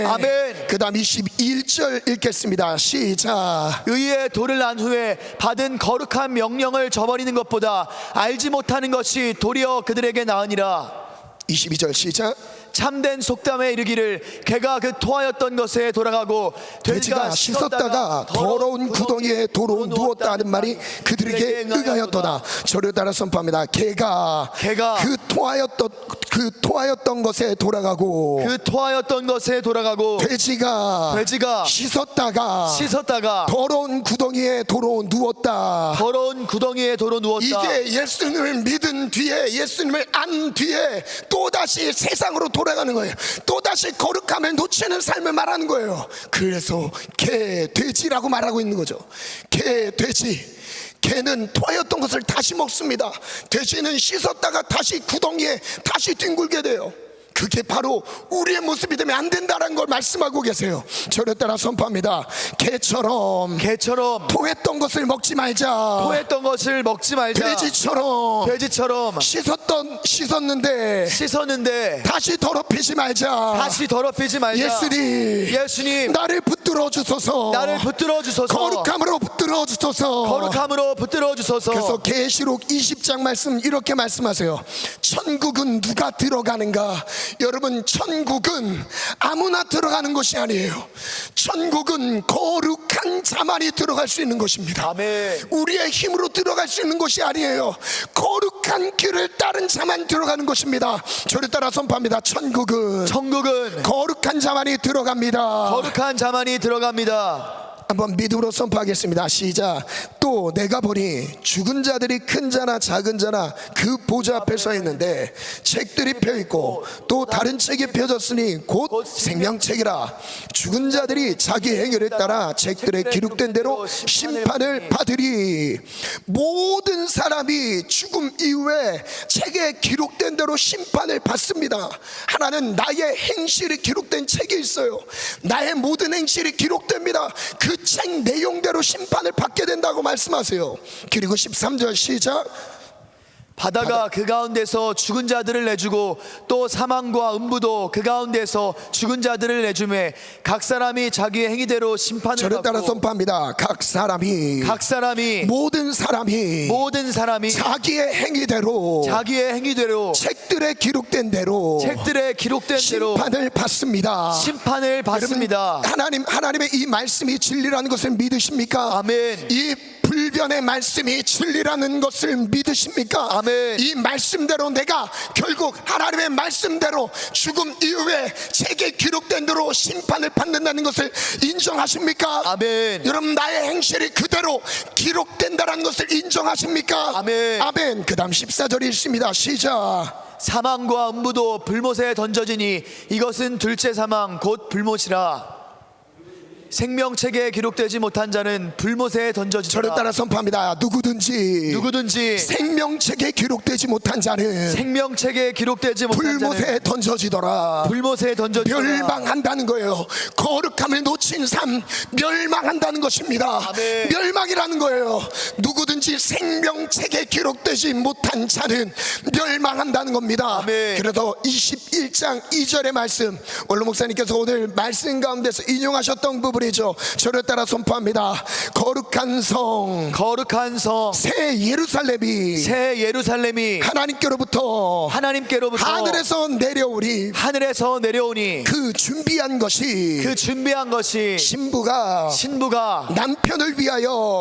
아멘. 그 다음 21절 읽겠습니다. 시작. 의의 도를 난 후에 받은 거룩한 명령을 저버리는 것보다 알지 못하는 것이 도리어 그들에게 나으니라. 22절 시작. 참된 속담에 이르기를 개가 그 토하였던 것에 돌아가고 돼지가 씻었다가 더러운 구덩이에 도로 누웠다 하는 말이 그들에게 응하였도다. 저를 따라 선포합니다. 개가 그 토하였던 것에 돌아가고 돼지가 씻었다가 더러운 구덩이에 도로 누웠다. 이게 예수님을 믿은 뒤에, 예수님을 안 뒤에 또다시 세상으로 돌아가는 거예요. 또다시 거룩함을 놓치는 삶을 말하는 거예요. 그래서 개, 돼지라고 말하고 있는 거죠. 개, 돼지. 개는 토하였던 것을 다시 먹습니다. 돼지는 씻었다가 다시 구덩이에 다시 뒹굴게 돼요. 그게 바로 우리의 모습이 되면 안 된다는 걸 말씀하고 계세요. 저를 따라 선포합니다. 개처럼 토했던 것을 먹지 말자. 돼지처럼 씻었는데 다시 더럽히지 말자. 예수님 나를 붙들어 주소서. 거룩함으로 붙들어 주소서. 그래서 계시록 20장 말씀 이렇게 말씀하세요. 천국은 누가 들어가는가? 여러분, 천국은 아무나 들어가는 것이 아니에요. 천국은 거룩한 자만이 들어갈 수 있는 것입니다. 아멘. 우리의 힘으로 들어갈 수 있는 것이 아니에요. 거룩한 길을 따른 자만 들어가는 것입니다. 저를 따라 선포합니다. 천국은 거룩한 자만이 들어갑니다. 한번 믿음으로 선포하겠습니다. 시작. 또 내가 보니 죽은 자들이 큰 자나 작은 자나 그 보좌 앞에 서 있는데 책들이 펴 있고 또 다른 책이 펴졌으니 곧 생명책이라. 죽은 자들이 자기 행위를 따라 책들에 기록된 대로 심판을 받으리. 모든 사람이 죽음 이후에 책에 기록된 대로 심판을 받습니다. 하나는 나의 행실이 기록된 책이 있어요. 나의 모든 행실이 기록됩니다. 그 책 내용대로 심판을 받게 된다고 말씀하세요. 그리고 13절 시작. 바다가 그 가운데서 죽은 자들을 내주고 또 사망과 음부도 그 가운데서 죽은 자들을 내주매 각 사람이 자기의 행위대로 심판을 저를 따라 받고. 선포합니다. 각 사람이 모든 사람이 자기의 행위대로 책들에 기록된 대로 심판을 받습니다. 하나님의 이 말씀이 진리라는 것을 믿으십니까? 아멘. 이 불변의 말씀이 진리라는 것을 믿으십니까? 아멘. 이 말씀대로 내가 결국 하나님의 말씀대로 죽음 이후에 책에 기록된 대로 심판을 받는다는 것을 인정하십니까? 아멘. 여러분, 나의 행실이 그대로 기록된다는 것을 인정하십니까? 아멘. 그 다음 14절 읽습니다. 시작. 사망과 음부도 불못에 던져지니 이것은 둘째 사망 곧 불못이라. 생명책에 기록되지 못한 자는 불못에 던져지리라. 저를 따라 선포합니다. 누구든지 생명책에 기록되지 못한 자는 불못에 던져지더라. 멸망한다는 거예요. 거룩함을 놓친 삶 멸망한다는 것입니다. 아멘. 멸망이라는 거예요. 누구든지 생명책에 기록되지 못한 자는 멸망한다는 겁니다. 아멘. 그래서 21장 2절의 말씀, 원로 목사님께서 오늘 말씀 가운데서 인용하셨던 부분이죠. 저를 따라 선포합니다. 거룩한 성 새 예루살렘이 하나님께로부터 하늘에서 내려오니 그 준비한 것이 신부가 남편을 위하여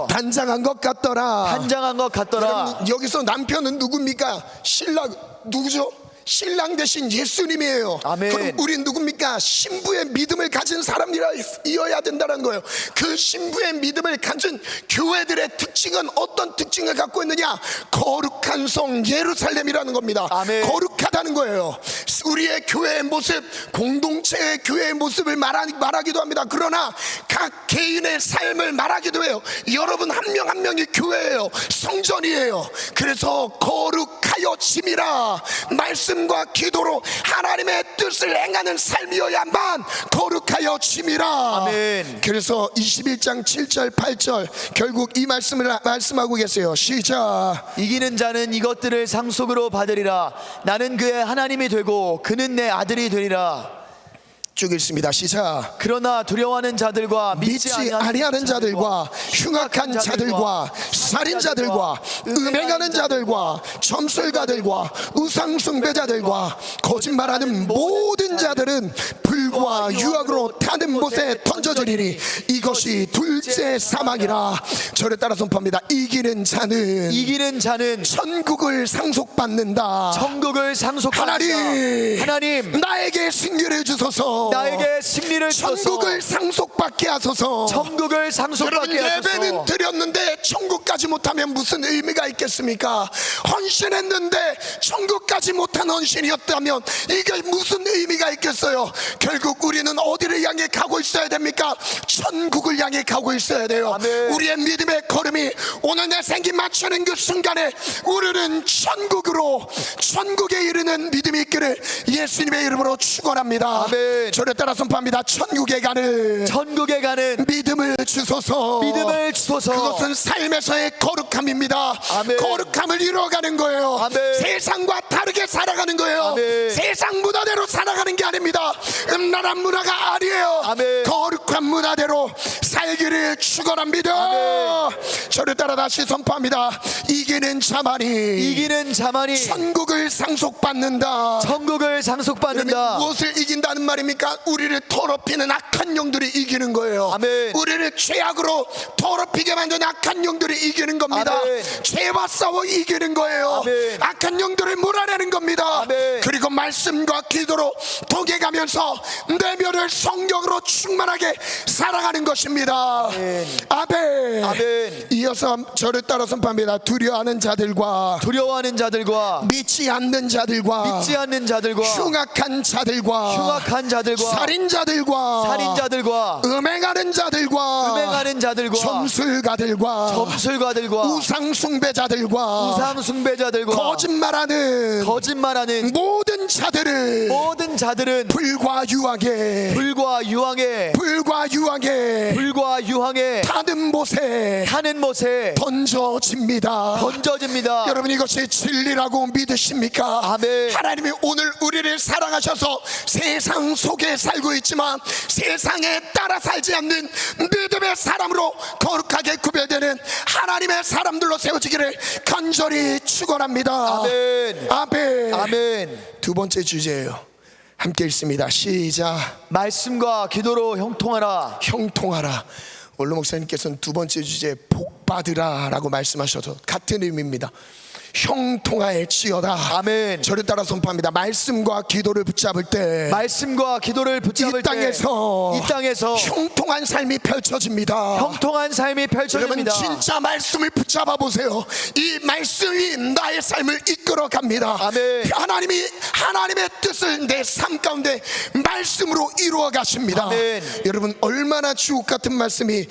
단장한 것 같더라. 여러분, 여기서 남편은 누굽니까? 신랑 누구죠? 신랑 대신 예수님이에요. 아멘. 그럼 우린 누굽니까? 신부의 믿음을 가진 사람이어야 된다는 거예요. 그 신부의 믿음을 가진 교회들의 특징은 어떤 특징을 갖고 있느냐? 거룩한 성 예루살렘이라는 겁니다. 아멘. 거룩하다는 거예요. 우리의 교회의 모습, 공동체의 교회의 모습을 말하기도 합니다. 그러나 각 개인의 삶을 말하기도 해요. 여러분 한 명 한 명이 교회예요. 성전이에요. 그래서 거룩하여 짐이라, 말씀과 기도로 하나님의 뜻을 행하는 삶이어야만 거룩하여 짐이라. 아멘. 그래서 21장 7절 8절 결국 이 말씀을 말씀하고 계세요. 시작. 이기는 자는 이것들을 상속으로 받으리라. 나는 그의 하나님이 되고 그는 내 아들이 되리라. 쭉 읽습니다. 시작. 그러나 두려워하는 자들과 믿지 아니하는 자들과 흉악한 자들과 살인자들과 음행하는 자들과 점술가들과 우상숭배자들과 거짓말하는 모든 자들은 불과 유혹으로 타는 못에 던져지리니 이것이 둘째 사망이라. 저를 따라 선포합니다. 이기는 자는 천국을 상속받는다. 천국을 상속받는다. 하나님 나에게 승리를 주소서. 나에게 승리를 주소서. 천국을 상속받게 하소서. 천국을 상속받게 하소서. 예배는 드렸는데 천국까지 못하면 무슨 의미가 있겠습니까? 헌신했는데 천국까지 못한 헌신이었다면 이게 무슨 의미가 있겠어요? 결국 우리는 어디를 향해 가고 있어야 됩니까? 천국을 향해 가고 있어야 돼요. 아멘. 우리의 믿음의 걸음이 오늘 내 생기 맞추는 그 순간에 우리는 천국에 이르는 믿음이 있기를 예수님의 이름으로 축원합니다. 아멘. 저를 따라 선포합니다. 천국에 가는 믿음을 주소서. 그것은 삶에서의 거룩함입니다. 아멘. 거룩함을 이루어가는 거예요. 아멘. 세상과 다르게 살아가는 거예요. 아멘. 세상 문화대로 살아가는 게 아닙니다. 음란한 문화가 아니에요. 아멘. 거룩한 문화대로 살기를 축원합니다. 아멘. 저를 따라 다시 선포합니다. 이기는 자만이 천국을 상속받는다. 상속받는다. 무엇을 이긴다는 말입니까? 우리를 더럽히는 악한 영들이 이기는 거예요. 아멘. 우리를 죄악으로 더럽히게 만든 악한 영들이 이기는 겁니다. 아멘. 죄와 싸워 이기는 거예요. 아멘. 악한 영들을 몰아내는 겁니다. 아멘. 그리고 말씀과 기도로 동행하면서 내면을 성령으로 충만하게 살아가는 것입니다. 아멘. 아멘. 이어서 저를 따라 선포합니다. 두려워하는 자들과 믿지 않는 자들과 흉악한 자들과 살인자들과 음행하는 자들과 점술가들과 우상숭배자들과 거짓말하는 모든 자들은 불과 유황에 타는 못에 던져집니다. 여러분 이것이 진리라고 믿으십니까? 아멘. 하나님이 오늘 우리를 사랑하셔서 세상 속에 살고 있지만 세상에 따라 살지 않는 믿음의 사람으로 거룩하게 구별되는 하나님의 사람들로 세워지기를 간절히 축원합니다. 아멘. 두 번째 주제예요. 함께 읽습니다. 시작. 말씀과 기도로 형통하라. 원로 목사님께서는 두 번째 주제 복받으라 라고 말씀하셔도 같은 의미입니다. 형통할지어다. 아멘. 저를 따라 선포합니다. 말씀과 기도를 붙잡을 때 이 땅에서 형통한 삶이 펼쳐집니다. 여러분 진짜 말씀을 붙잡아 보세요. 이 말씀이 나의 삶을 이끌어 갑니다. 아멘. 하나님의 뜻을 내 삶 가운데 말씀으로 이루어 가십니다. 아멘. 여러분 얼마나 주옥 같은 말씀이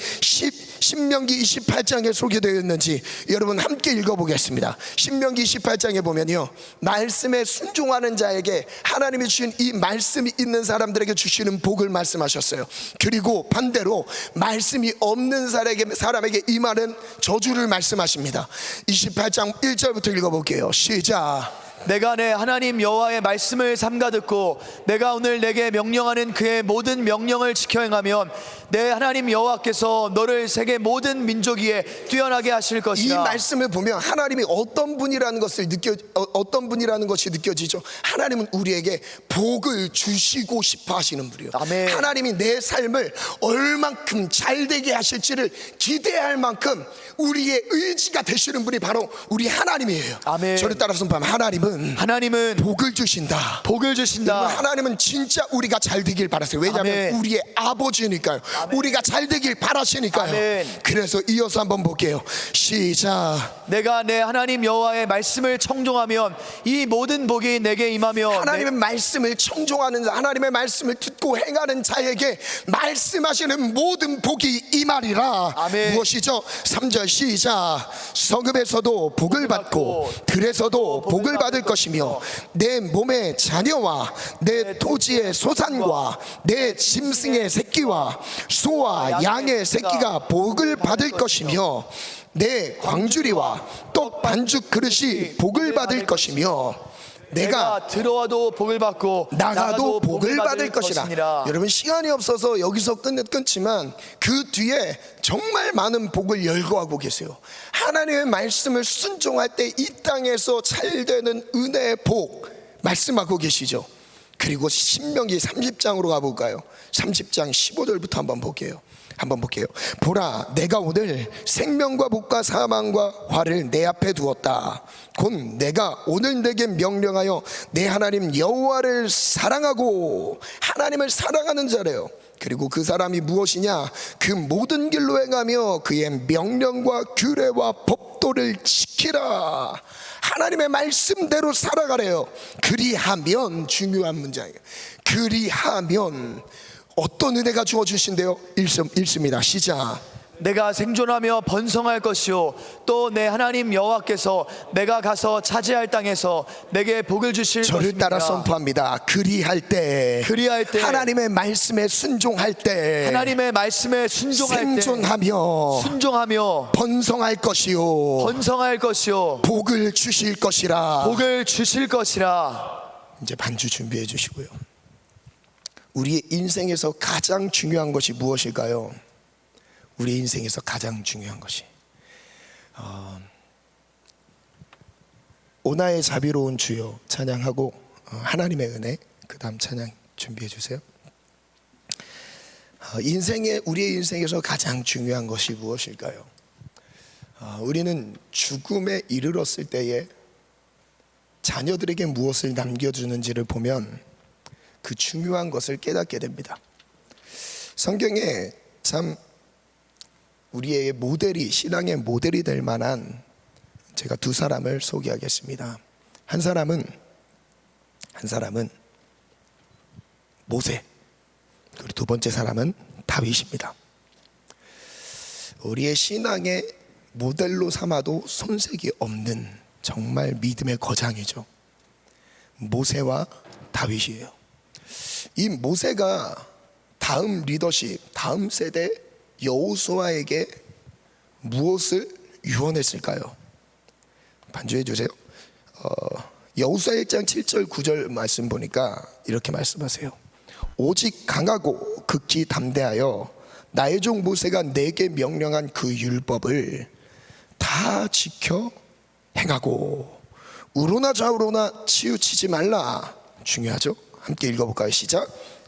신명기 28장에 소개되어 있는지 여러분 함께 읽어보겠습니다. 신명기 28장에 보면요, 말씀에 순종하는 자에게 하나님이 주신 이 말씀이 있는 사람들에게 주시는 복을 말씀하셨어요. 그리고 반대로 말씀이 없는 사람에게 임하는 저주를 말씀하십니다. 28장 1절부터 읽어볼게요. 시작. 내가 내 하나님 여호와의 말씀을 삼가 듣고 내가 오늘 내게 명령하는 그의 모든 명령을 지켜 행하면 내 하나님 여호와께서 너를 세계 모든 민족 위에 뛰어나게 하실 것이다. 이 말씀을 보면 하나님이 어떤 분이라는 것이 느껴지죠. 하나님은 우리에게 복을 주시고 싶어 하시는 분이에요. 아멘. 하나님이 내 삶을 얼만큼 잘 되게 하실지를 기대할 만큼 우리의 의지가 되시는 분이 바로 우리 하나님이에요. 아멘. 저를 따라 선포하면 하나님은 복을 주신다. 복을 여러분, 주신다. 하나님은 진짜 우리가 잘 되길 바라세요. 왜냐하면 아멘. 우리의 아버지니까요. 우리가 잘 되길 바라시니까요. 아멘. 그래서 이어서 한번 볼게요. 시작. 내가 내 하나님 여호와의 말씀을 청종하면 이 모든 복이 내게 임하며 하나님의 말씀을 청종하는 자, 하나님의 말씀을 듣고 행하는 자에게 말씀하시는 모든 복이 임하리라. 아멘. 무엇이죠? 3절 시작. 성읍에서도 복을 받고 들에서도 복을 받을 것이며 내 몸의 자녀와 내 토지의 소산과 내 짐승의 새끼와 소와 양의 새끼가 복을 받을 것이며 내 광주리와 떡 반죽 그릇이 복을 받을 것이며 내가 들어와도 복을 받고 나가도 복을 받을 것이라. 것이니라. 여러분, 시간이 없어서 여기서 끊지만 그 뒤에 정말 많은 복을 열거하고 계세요. 하나님의 말씀을 순종할 때 이 땅에서 잘되는 은혜의 복 말씀하고 계시죠. 그리고 신명기 30장으로 가볼까요? 30장 15절부터 한번 볼게요. 보라, 내가 오늘 생명과 복과 사망과 화를 내 앞에 두었다. 곧 내가 오늘 내게 명령하여 내 하나님 여호와를 사랑하고, 하나님을 사랑하는 자래요. 그리고 그 사람이 무엇이냐? 그 모든 길로 행하며 그의 명령과 규례와 법도를 지키라. 하나님의 말씀대로 살아가래요. 그리하면, 중요한 문장이에요. 그리하면 어떤 은혜가 주어주신대요? 읽습니다. 시작. 내가 생존하며 번성할 것이요 또 내 하나님 여호와께서 내가 가서 차지할 땅에서 내게 복을 주실 저를 것입니다. 따라 선포합니다. 그리할 때 하나님의 말씀에 순종할 때 하나님의 말씀에 순종할 순종하며 번성할 것이요 복을 주실 것이라. 이제 반주 준비해 주시고요. 우리의 인생에서 가장 중요한 것이 무엇일까요? 우리의 인생에서 가장 중요한 것이 오나의 자비로운 주여 찬양하고 하나님의 은혜, 그 다음 찬양 준비해 주세요. 우리의 인생에서 가장 중요한 것이 무엇일까요? 우리는 죽음에 이르렀을 때에 자녀들에게 무엇을 남겨주는지를 보면 그 중요한 것을 깨닫게 됩니다. 성경에 참 우리의 모델이, 신앙의 모델이 될 만한 제가 두 사람을 소개하겠습니다. 한 사람은 모세, 그리고 두 번째 사람은 다윗입니다. 우리의 신앙의 모델로 삼아도 손색이 없는 정말 믿음의 거장이죠. 모세와 다윗이에요. 이 모세가 다음 리더십, 다음 세대 여호수아에게 무엇을 유언했을까요? 반주해 주세요. 여호수아 1장 7절 9절 말씀 보니까 이렇게 말씀하세요. 오직 강하고 극히 담대하여 나의 종 모세가 내게 명령한 그 율법을 다 지켜 행하고 우로나 좌우로나 치우치지 말라. 중요하죠? 함께 읽어볼까요? 시작.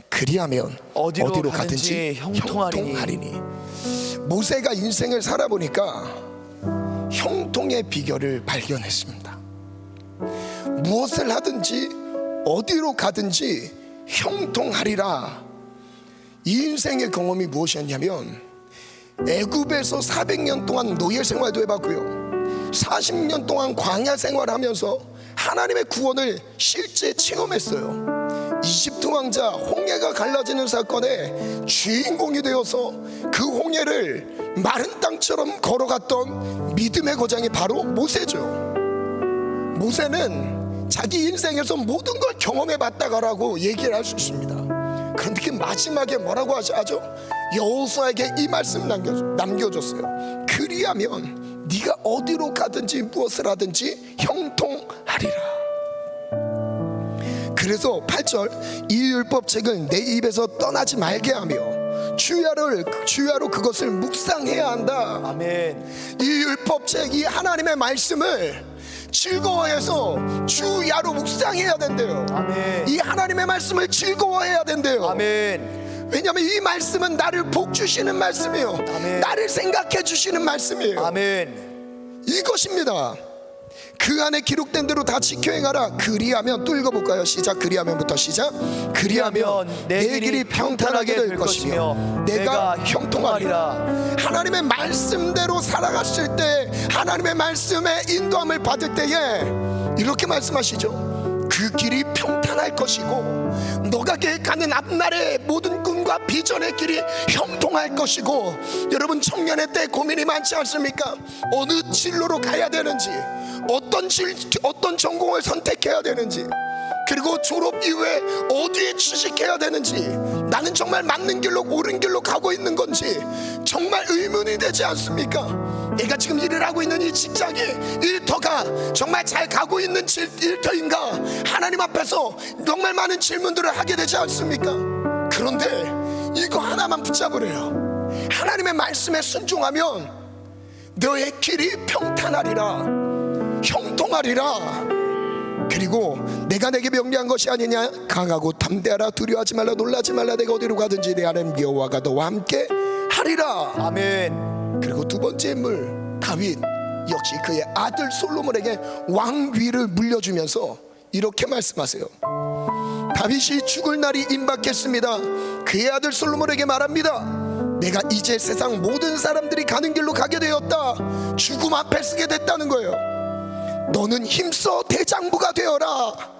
그리하면 어디로 가든지 형통하리니. 모세가 인생을 살아보니까 형통의 비결을 발견했습니다. 무엇을 하든지 어디로 가든지 형통하리라. 이 인생의 경험이 무엇이었냐면 애굽에서 400년 동안 노예 생활도 해봤고요, 40년 동안 광야 생활하면서 하나님의 구원을 실제 체험했어요. 이집트 왕자 홍해가 갈라지는 사건의 주인공이 되어서 그 홍해를 마른 땅처럼 걸어갔던 믿음의 거장이 바로 모세죠. 모세는 자기 인생에서 모든 걸 경험해 봤다가라고 얘기를 할 수 있습니다. 그런데 그 마지막에 뭐라고 하죠? 여호수아에게 이 말씀 남겨줬어요. 그리하면 네가 어디로 가든지 무엇을 하든지 형통하리라. 그래서 8절, 이 율법책을 내 입에서 떠나지 말게 하며 주야로 그것을 묵상해야 한다. 아멘. 이 율법책, 이 하나님의 말씀을 즐거워해서 주야로 묵상해야 된대요. 아멘. 이 하나님의 말씀을 즐거워해야 된대요. 아멘. 왜냐하면 이 말씀은 나를 복 주시는 말씀이에요. 아멘. 나를 생각해 주시는 말씀이에요. 아멘. 이것입니다. 그 안에 기록된 대로 다 지켜 행하라. 그리하면 또 읽어볼까요? 시작. 그리하면부터 시작. 그리하면 내 길이 평탄하게 될 것이며 내가 형통하리라. 하나님의 말씀대로 살아갔을 때, 하나님의 말씀의 인도함을 받을 때에 이렇게 말씀하시죠. 그 길이 평탄할 것이고 너가 계획하는 앞날의 모든 꿈과 비전의 길이 형통할 것이고. 여러분, 청년의 때 고민이 많지 않습니까? 어느 진로로 가야 되는지, 어떤 전공을 선택해야 되는지, 그리고 졸업 이후에 어디에 취직해야 되는지, 나는 정말 맞는 길로 옳은 길로 가고 있는 건지 정말 의문이 되지 않습니까? 내가 지금 일을 하고 있는 이 직장이 일터가 정말 잘 가고 있는 일터인가? 하나님 앞에서 정말 많은 질문들을 하게 되지 않습니까? 그런데 이거 하나만 붙잡으래요. 하나님의 말씀에 순종하면 너의 길이 평탄하리라, 형통하리라. 그리고 내가 내게 명령한 것이 아니냐? 강하고 담대하라. 두려워하지 말라. 놀라지 말라. 내가 어디로 가든지 내 하나님 여호와가 너와 함께 하리라. 아멘. 그리고 두 번째 인물 다윗 역시 그의 아들 솔로몬에게 왕위를 물려주면서 이렇게 말씀하세요. 다윗이 죽을 날이 임박했습니다. 그의 아들 솔로몬에게 말합니다. 내가 이제 세상 모든 사람들이 가는 길로 가게 되었다. 죽음 앞에 서게 됐다는 거예요. 너는 힘써 대장부가 되어라.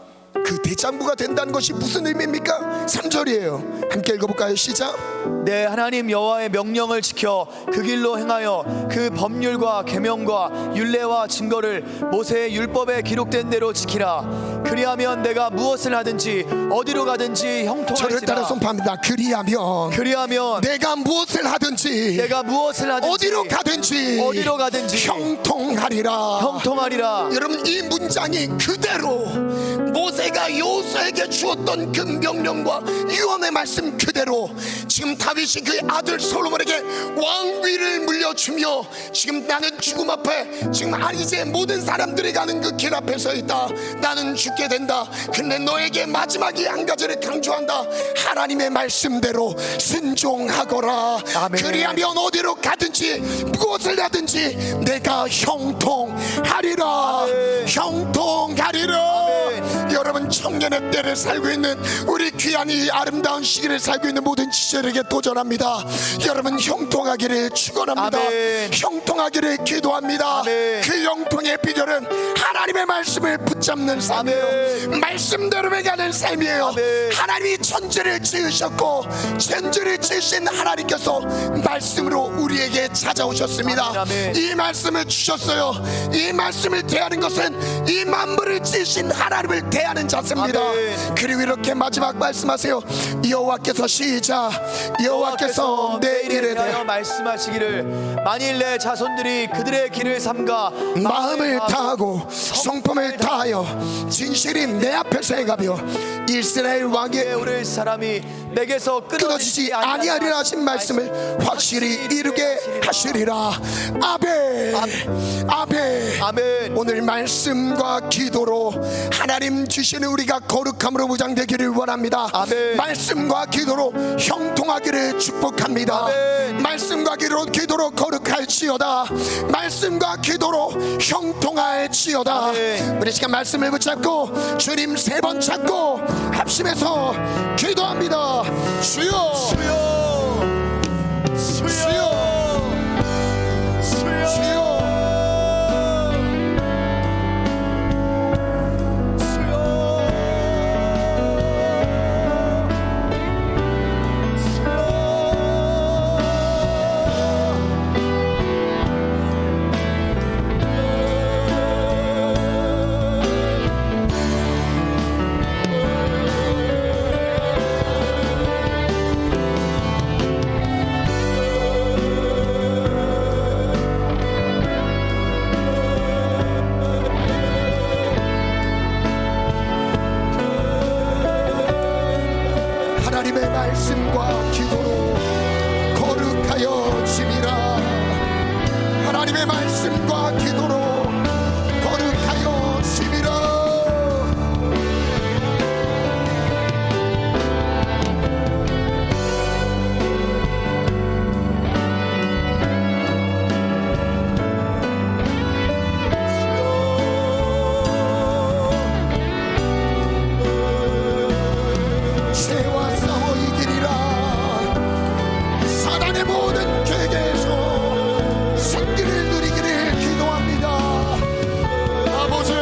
그 대장부가 된다는 것이 무슨 의미입니까? 3절이에요. 함께 읽어볼까요? 시작. 내 하나님 여호와의 명령을 지켜 그 길로 행하여 그 법률과 계명과 율례와 증거를 모세의 율법에 기록된 대로 지키라. 그리하면 내가 무엇을 하든지 어디로 가든지 저를 형통할지라. 따라 선포합니다. 그리하면 내가 무엇을 하든지 어디로 가든지 형통하리라. 형통하리라. 여러분, 이 문장이 그대로 모세가 여호수아에게 주었던 그 명령과 유언의 말씀 그대로 지금 다윗이 그의 아들 솔로몬에게 왕위를 물려주며, 지금 나는 죽음 앞에, 지금 이제 모든 사람들이 가는 그 길 앞에 서 있다. 나는 죽게 된다. 근데 너에게 마지막에 한 가지를 강조한다. 하나님의 말씀대로 순종하거라. 아멘. 그리하면 어디로 가든지 무엇을 하든지 내가 형통하리라. 아멘. 형통하리라. 아멘. 여러분, 청년의 때를 살고 있는 우리 귀한 이 아름다운 시기를 살고 있는 모든 지체들에게 도전합니다. 여러분, 형통하기를 축원합니다. 아멘. 형통하기를 기도합니다. 아멘. 그 형통의 비결은 하나님의 말씀을 붙잡는 삶이에요. 아멘. 말씀대로 가는 삶이에요. 아멘. 하나님이 천지를 지으셨고 천지를 지으신 하나님께서 말씀으로 우리에게 찾아오셨습니다. 아멘. 아멘. 이 말씀을 주셨어요. 이 말씀을 대하는 것은 이 만물을 지으신 하나님을 대하는 자세입니다. 아멘. 그리고 이렇게 마지막 말씀하세요. 여호와께서 시작. 여호와께서 내 일에 대하여 말씀하시기를 만일 내 자손들이 그들의 길을 삼가 마음을 다하고 성품을 다하여 진실이 내 앞에서 행하며 이스라엘 왕의 오를 사람이 내게서 끊어지지 아니하리라 하신 말씀을 확실히 이루게 하시리라. 아멘. 아멘. 아멘. 오늘 말씀과 기도로 하나님 주시는 우리가 거룩함으로 무장되기를 원합니다. 아멘. 말씀과 기도로 형통하기를 축복합니다. 아멘. 말씀과 기도로 거룩할지어다. 말씀과 기도로 형통할지어다. 아멘. 우리 시간 말씀을 붙잡고 주님 3번 찾고 합심해서 기도합니다. 주여, 주여, 주여, 주여, 주여. 하나님의 말씀과 기도로 거룩하여 짐이라. 하나님의 말씀과 기도로 거룩하여 짐이라. 죄와 싸워 이기리라. 사단의 모든 계획에서 승리를 누리기를 기도합니다. 아버지,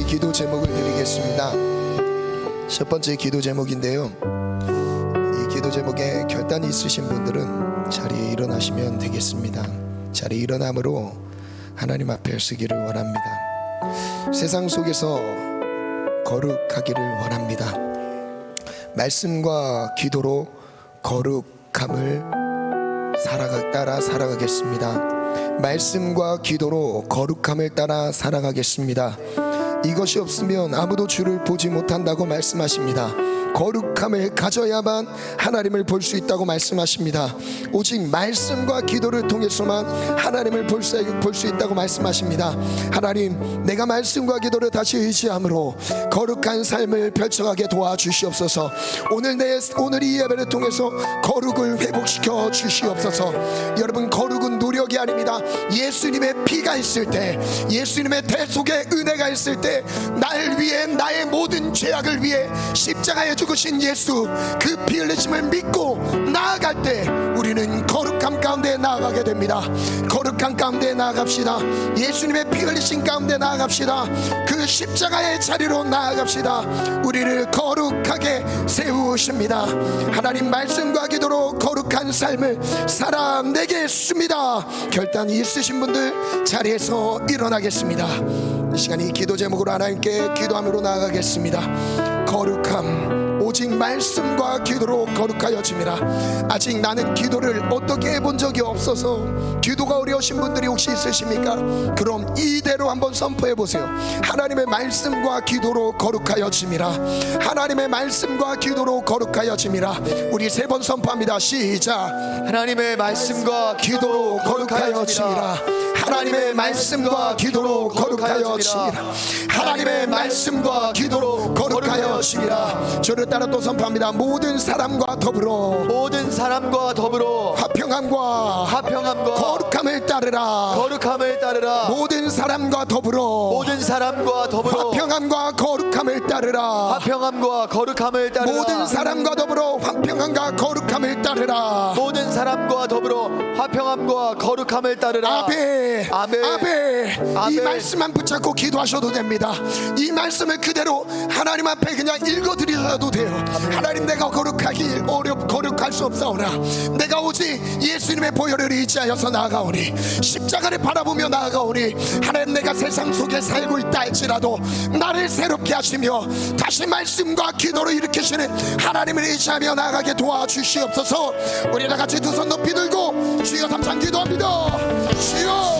기도 제목을 드리겠습니다. 첫 번째 기도 제목인데요, 이 기도 제목에 결단이 있으신 분들은 자리에 일어나시면 되겠습니다. 자리에 일어남으로 하나님 앞에 서기를 원합니다. 세상 속에서 거룩하기를 원합니다. 말씀과 기도로 거룩함을 따라 살아가겠습니다. 말씀과 기도로 거룩함을 따라 살아가겠습니다. 이것이 없으면 아무도 주를 보지 못한다고 말씀하십니다. 거룩함을 가져야만 하나님을 볼 수 있다고 말씀하십니다. 오직 말씀과 기도를 통해서만 하나님을 볼 수 있다고 말씀하십니다. 하나님, 내가 말씀과 기도를 다시 의지함으로 거룩한 삶을 펼쳐가게 도와주시옵소서. 오늘 이 예배를 통해서 거룩을 회복시켜 주시옵소서. 여러분, 거룩은 노력이 아닙니다. 예수님의 피가 있을 때, 예수님의 대속의 은혜가 있을 때, 날 위해, 나의 모든 죄악을 위해 십자가에 죽으신 예수, 그 피 흘리심을 믿고 나아갈 때 우리는 거룩함 가운데 나아가게 됩니다. 거룩함 가운데 나아갑시다. 예수님의 피 흘리신 가운데 나아갑시다. 그 십자가의 자리로 나아갑시다. 우리를 거룩하게 세우십니다. 하나님, 말씀과 기도로 거룩한 삶을 살아내겠습니다. 결단이 있으신 분들 자리에서 일어나겠습니다. 이 시간 이 기도 제목으로 하나님께 기도함으로 나아가겠습니다. 거룩함, 오직 말씀과 기도로 거룩하여짐이라. 아직 나는 기도를 어떻게 해본 적이 없어서 기도가 어려우신 분들이 혹시 있으십니까? 그럼 이대로 한번 선포해 보세요. 하나님의 말씀과 기도로 거룩하여짐이라. 하나님의 말씀과 기도로 거룩하여짐이라. 우리 세 번 선포합니다. 시작. 하나님의 말씀과 기도로 거룩하여짐이라. 하나님의 말씀과 기도로 거룩하여짐이라. 하나님의 말씀과 기도로 거룩하여짐이라. 저를 따라 또 선포합니다. 모든 사람과 더불어 화평함과 거룩함을 따르라. 모든 사람과 더불어 화평함과 거룩함을 따르라. 모든 사람과 더불어 화평함과 거룩함을 따르라. 아멘. 이 말씀만 붙잡고 기도하셔도 됩니다. 이 말씀을 그대로 하나님 앞에 그냥 읽어드리셔도 돼요. 하나님, 내가 거룩할 수 없사오나 내가 오직 예수님의 보혈을 의지하여서 나아가오니, 십자가를 바라보며 나아가오니, 하나님, 내가 세상 속에 살고 있다 할지라도 나를 새롭게 하시며 다시 말씀과 기도로 일으키시는 하나님을 의지하며 나아가게 도와주시옵소서. 우리 다 같이 두 손 높이 들고 주여 삼창 기도합니다. 주여,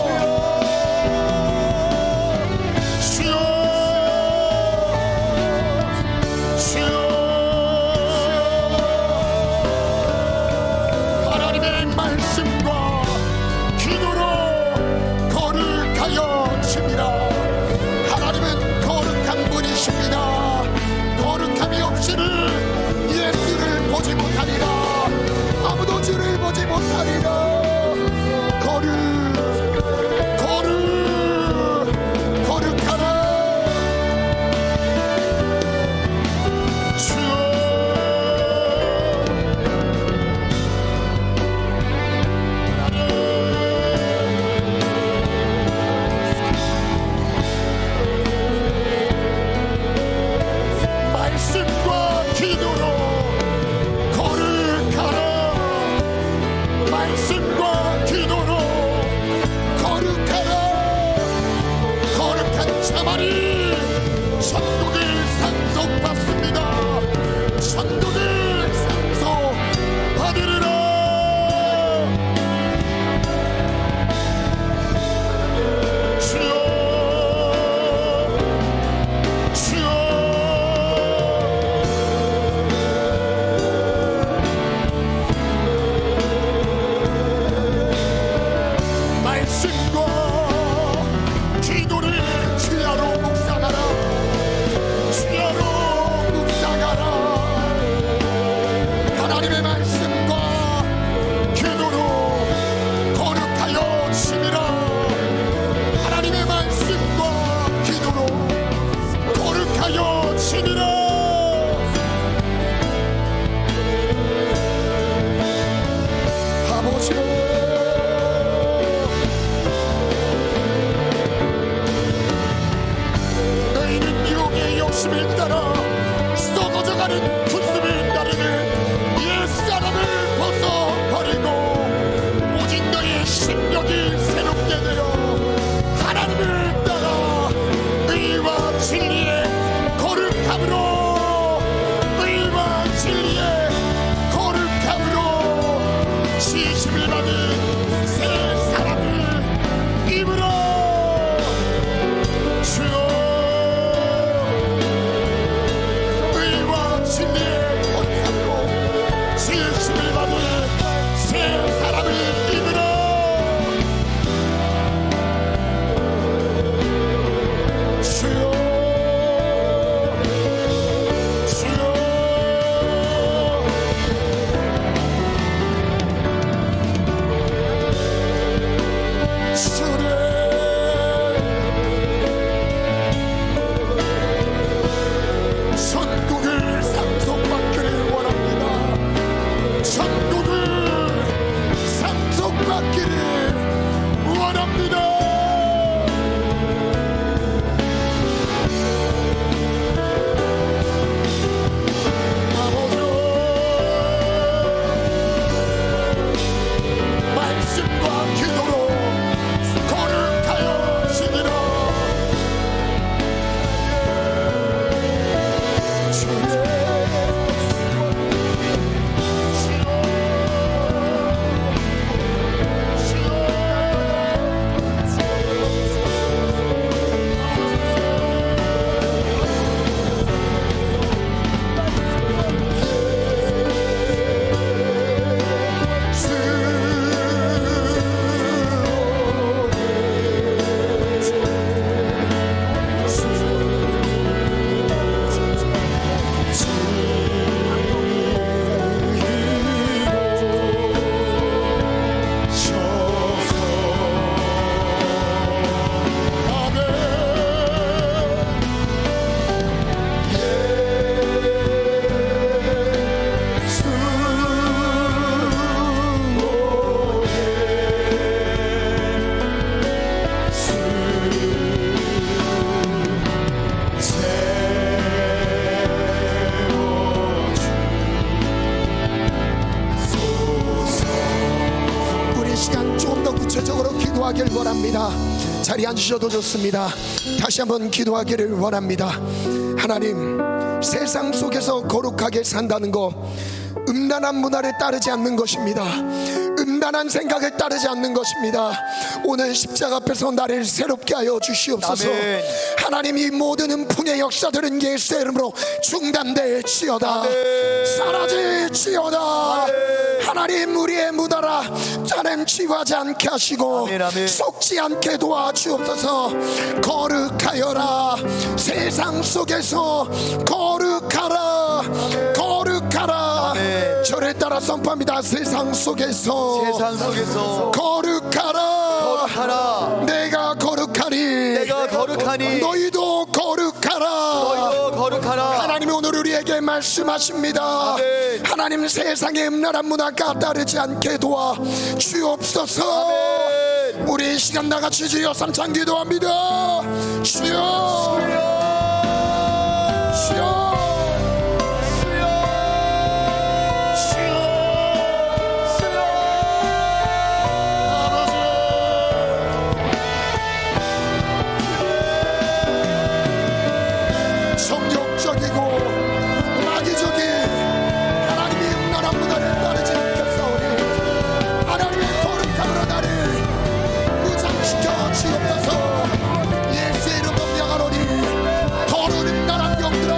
하나님의 말씀과 기도로 거룩하여집니다. 하나님은 거룩한 분이십니다. 거룩함이 없이는 예수를 보지 못하리라. 아무도 주를 보지 못하리라. 거룩하라. 말씀과 기도로 거룩하라. 말씀과 기도로 거룩하라. 거룩한 자만이 천국을 상속받습니다. 천국을 상속받으리라. 주여, 주여, 기도하길 원합니다. 자리에 앉으셔도 좋습니다. 다시 한번 기도하기를 원합니다. 하나님, 세상 속에서 거룩하게 산다는 거 음란한 문화를 따르지 않는 것입니다. 음란한 생각을 따르지 않는 것입니다. 오늘 십자가 앞에서 나를 새롭게 하여 주시옵소서. 아멘. 하나님, 이 모든 음풍의 역사들은 예수의 이름으로 중단될지어다. 사라질지어다. 하나님, 우리의 문화라 자는 취하지 않게 하시고 아멘, 아멘. 속지 않게 도와주옵소서. 거룩하여라. 세상 속에서 거룩하라. 거룩하라. 아멘. 저를 따라 선포합니다. 세상 속에서 거룩하라. 거룩하라. 내가 거룩하니 내가 거룩하니 너희도 거룩하라. 너희도 거룩하라. 하나님이 오늘 우리에게 말씀하십니다. 아멘. 하나님, 세상의 음란한 문화가 따르지 않게 도와 주옵소서. 아멘. 우리 이 시간 나같이 주여 삼창 기도합니다. 주여, 주여, 성격적이고 마귀적인 하나님의 음란한 문화를 따르지 않겠사오니 하나님의 거룩함으로 나를 무장시켜 주옵소서. 예수의 이름으로 명하노니 거룩한 음란한 영들아,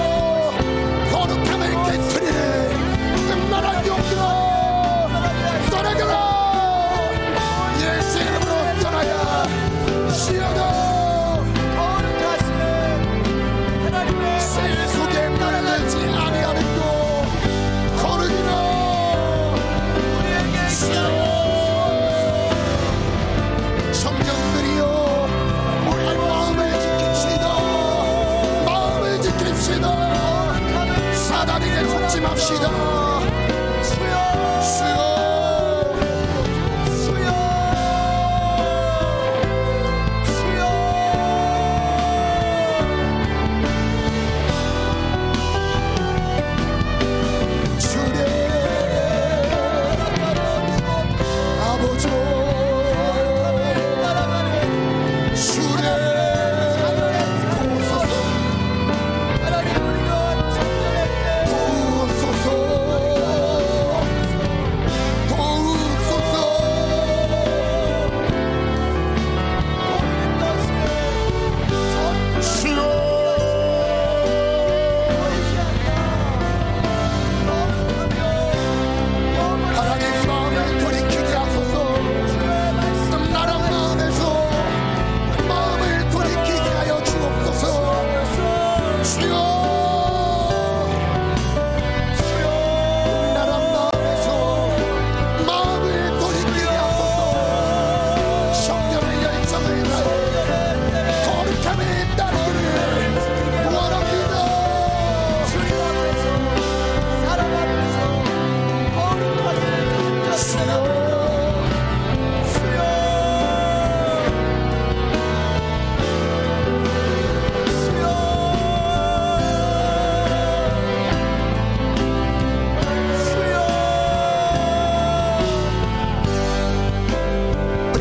거룩함을 깨트리는 음란한 영들아, 떠나가라. 예수의 이름으로 떠나야 시어다. 새 속에 말하지 아니하는 거 거룩이라. 성령들이여, 우리의 마음을 지킵시다. 마음을 지킵시다. 사단에게 속지 맙시다. 수여,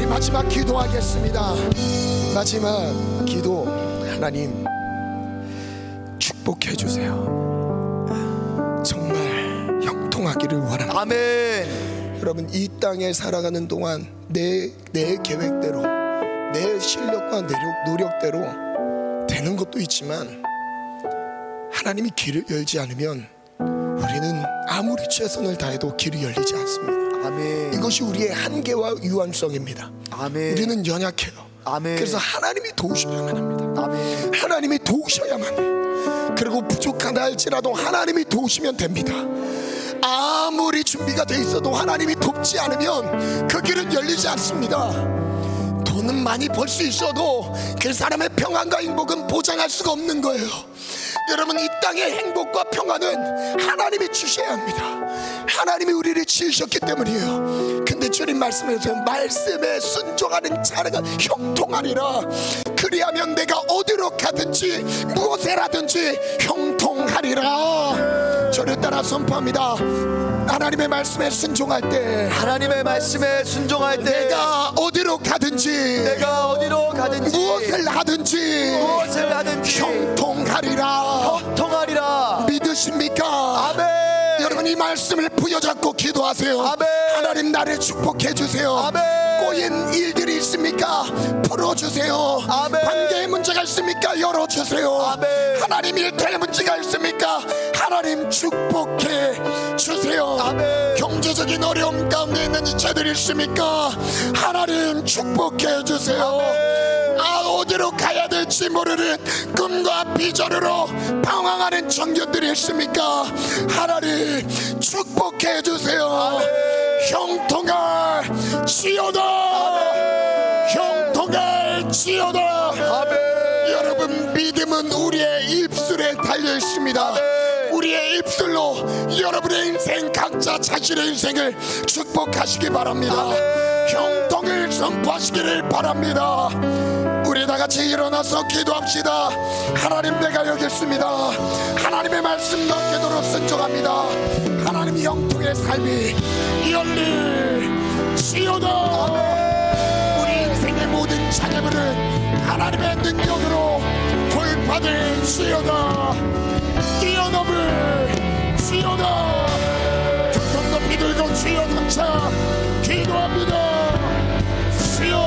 마지막 기도하겠습니다. 마지막 기도. 하나님, 축복해 주세요. 정말 형통하기를 원합니다. 아멘. 여러분, 이 땅에 살아가는 동안 내 계획대로, 내 실력과 노력대로 되는 것도 있지만 하나님이 길을 열지 않으면 우리는 아무리 최선을 다해도 길이 열리지 않습니다. 아멘. 이것이 우리의 한계와 유한성입니다. 아멘. 우리는 연약해요. 아멘. 그래서 하나님이 도우셔야만 합니다. 아멘. 하나님이 도우셔야만 해요. 그리고 부족하다 할지라도 하나님이 도우시면 됩니다. 아무리 준비가 돼 있어도 하나님이 돕지 않으면 그 길은 열리지 않습니다. 돈은 많이 벌 수 있어도 그 사람의 평안과 행복은 보장할 수가 없는 거예요. 여러분, 이 땅의 행복과 평안은 하나님이 주셔야 합니다. 하나님이 우리를 지으셨기 때문이에요. 근데 주님 말씀에서 말씀에 순종하는 자가 형통하리라. 그리하면 내가 어디로 가든지 무엇에라든지 형통하리라. 저를 따라 선포합니다. 하나님의 말씀에 순종할 때 하나님의 말씀에 순종할 때 내가 어디로 가든지 내가 어디로 가든지 무엇을 하든지 형통하리라. 형통하리라. 믿으십니까? 아멘. 여러분 이 말씀을 부여잡고 기도하세요. 아멘. 하나님 나를 축복해 주세요. 아멘. 꼬인 일들이 있습니까? 풀어주세요. 아멘. 관계의 문제가 있습니까? 열어주세요. 아멘. 하나님 일터의 문제가 있습니까? 하나님 축복해 주세요. 아멘. 경제적인 어려움 가운데 있는 이체들이 있습니까? 하나님 축복해 주세요. 어디로 가야 될지 모르는 꿈과 비전으로 방황하는 청년들이 있습니까? 하나님 축복해 주세요. 형통할지어다. 형통할지어다. 여러분 믿음은 우리의 입술에 달려 있습니다. 우리의 입술로 여러분의 인생 각자 자신의 인생을 축복하시기 바랍니다. 형통을 선포하시기를 바랍니다. 우리 다 같이 일어나서 기도합시다. 하나님 내가 여기 있습니다. 하나님의 말씀과 기도로 순종합니다. 하나님 형통의 삶이 열릴지어다. 우리 인생의 모든 장애물은 하나님의 능력으로 돌파될지어다. 뛰어넘을지어다. 두 손 높이 들고 주여 감사 기도합니다. 주여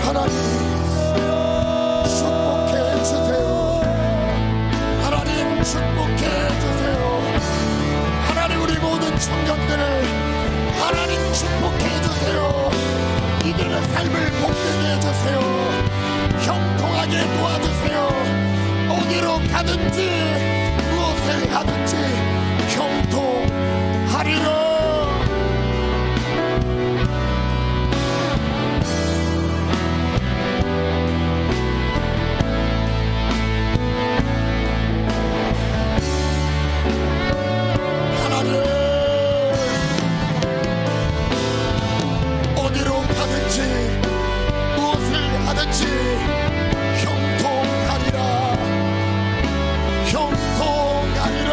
하나님 축복해 주세요. 하나님 축복해 주세요. 하나님 우리 모든 청년들을 하나님 축복해 주세요. 이들의 삶을 복되게 해주세요. 형통하게 도와주세요. 어디로 가든지 무엇을 하든지 형통하리라. 어디로 가든지 무엇을 하든지 형통하리라. 형통하리라.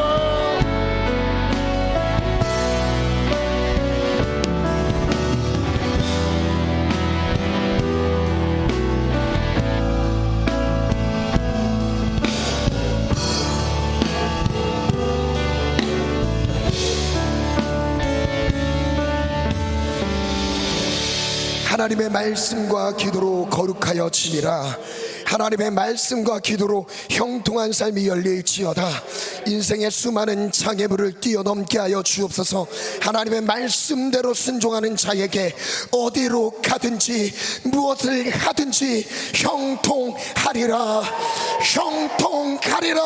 하나님의 말씀과 기도로 거룩하여 지니라. 하나님의 말씀과 기도로 형통한 삶이 열릴지어다. 인생의 수많은 장애물을 뛰어넘게 하여 주옵소서. 하나님의 말씀대로 순종하는 자에게 어디로 가든지 무엇을 하든지 형통하리라. 형통하리라.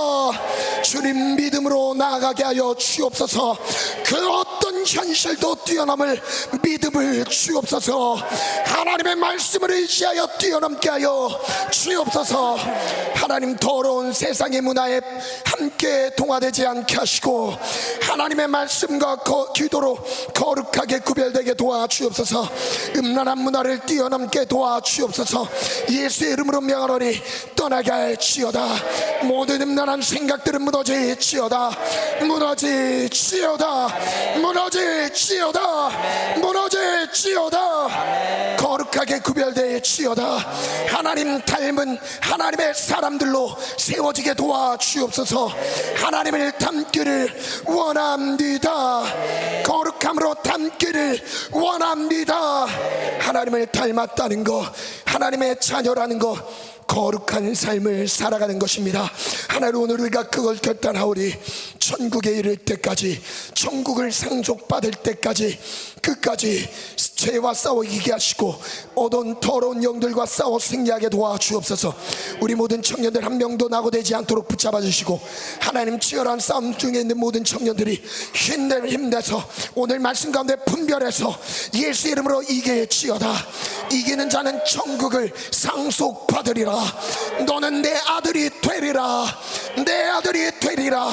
주님 믿음으로 나아가게 하여 주옵소서. 그 어떤 현실도 뛰어넘을 믿음을 주옵소서. 하나님의 말씀을 의지하여 뛰어넘게 하여 주옵소서. 하나님 더러운 세상의 문화에 함께 동화되지 않게 하시고 하나님의 말씀과 기도로 거룩하게 구별되게 도와주옵소서. 음란한 문화를 뛰어넘게 도와주옵소서. 예수의 이름으로 명하노니 떠나게 할지어다. 모든 음란한 생각들은 무너질지어다. 무너질지어다. 무너질지어다. 무너질지어다. 거룩하게 구별될지어다. 하나님 닮은 하나님의 사람들로 세워지게 도와주옵소서. 하나님을 닮기를 원합니다. 거룩함으로 닮기를 원합니다. 하나님을 닮았다는 것, 하나님의 자녀라는 것, 거룩한 삶을 살아가는 것입니다. 하나님 오늘 우리가 그걸 결단하오리. 천국에 이를 때까지, 천국을 상속받을 때까지 끝까지 죄와 싸워 이기게 하시고 어두운 더러운 영들과 싸워 승리하게 도와주옵소서. 우리 모든 청년들 한 명도 낙오되지 않도록 붙잡아 주시고 하나님 치열한 싸움 중에 있는 모든 청년들이 힘내서 오늘 말씀 가운데 분별해서 예수 이름으로 이길지어다. 이기는 자는 천국을 상속받으리라. 너는 내 아들이 되리라. 내 아들이 되리라.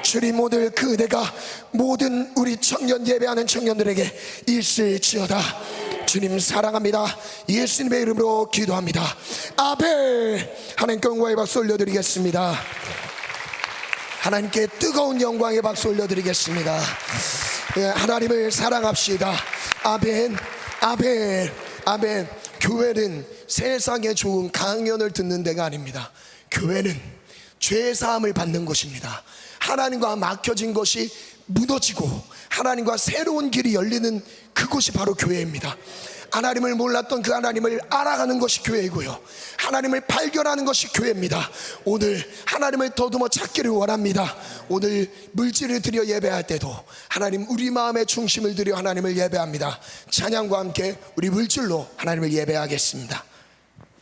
주님 오늘 그 은혜가 모든 우리 청년 예배하는 청년들에게 있을지어다. 주님 사랑합니다. 예수님의 이름으로 기도합니다. 아벨. 하나님께 영광의 박수 올려드리겠습니다. 하나님께 뜨거운 영광의 박수 올려드리겠습니다. 하나님을 사랑합시다. 아멘, 아멘, 아멘. 교회는 세상에 좋은 강연을 듣는 데가 아닙니다. 교회는 죄사함을 받는 곳입니다. 하나님과 막혀진 것이 무너지고 하나님과 새로운 길이 열리는 그곳이 바로 교회입니다. 하나님을 몰랐던 그 하나님을 알아가는 것이 교회이고요, 하나님을 발견하는 것이 교회입니다. 오늘 하나님을 더듬어 찾기를 원합니다. 오늘 물질을 드려 예배할 때도 하나님, 우리 마음의 중심을 드려 하나님을 예배합니다. 찬양과 함께 우리 물질로 하나님을 예배하겠습니다.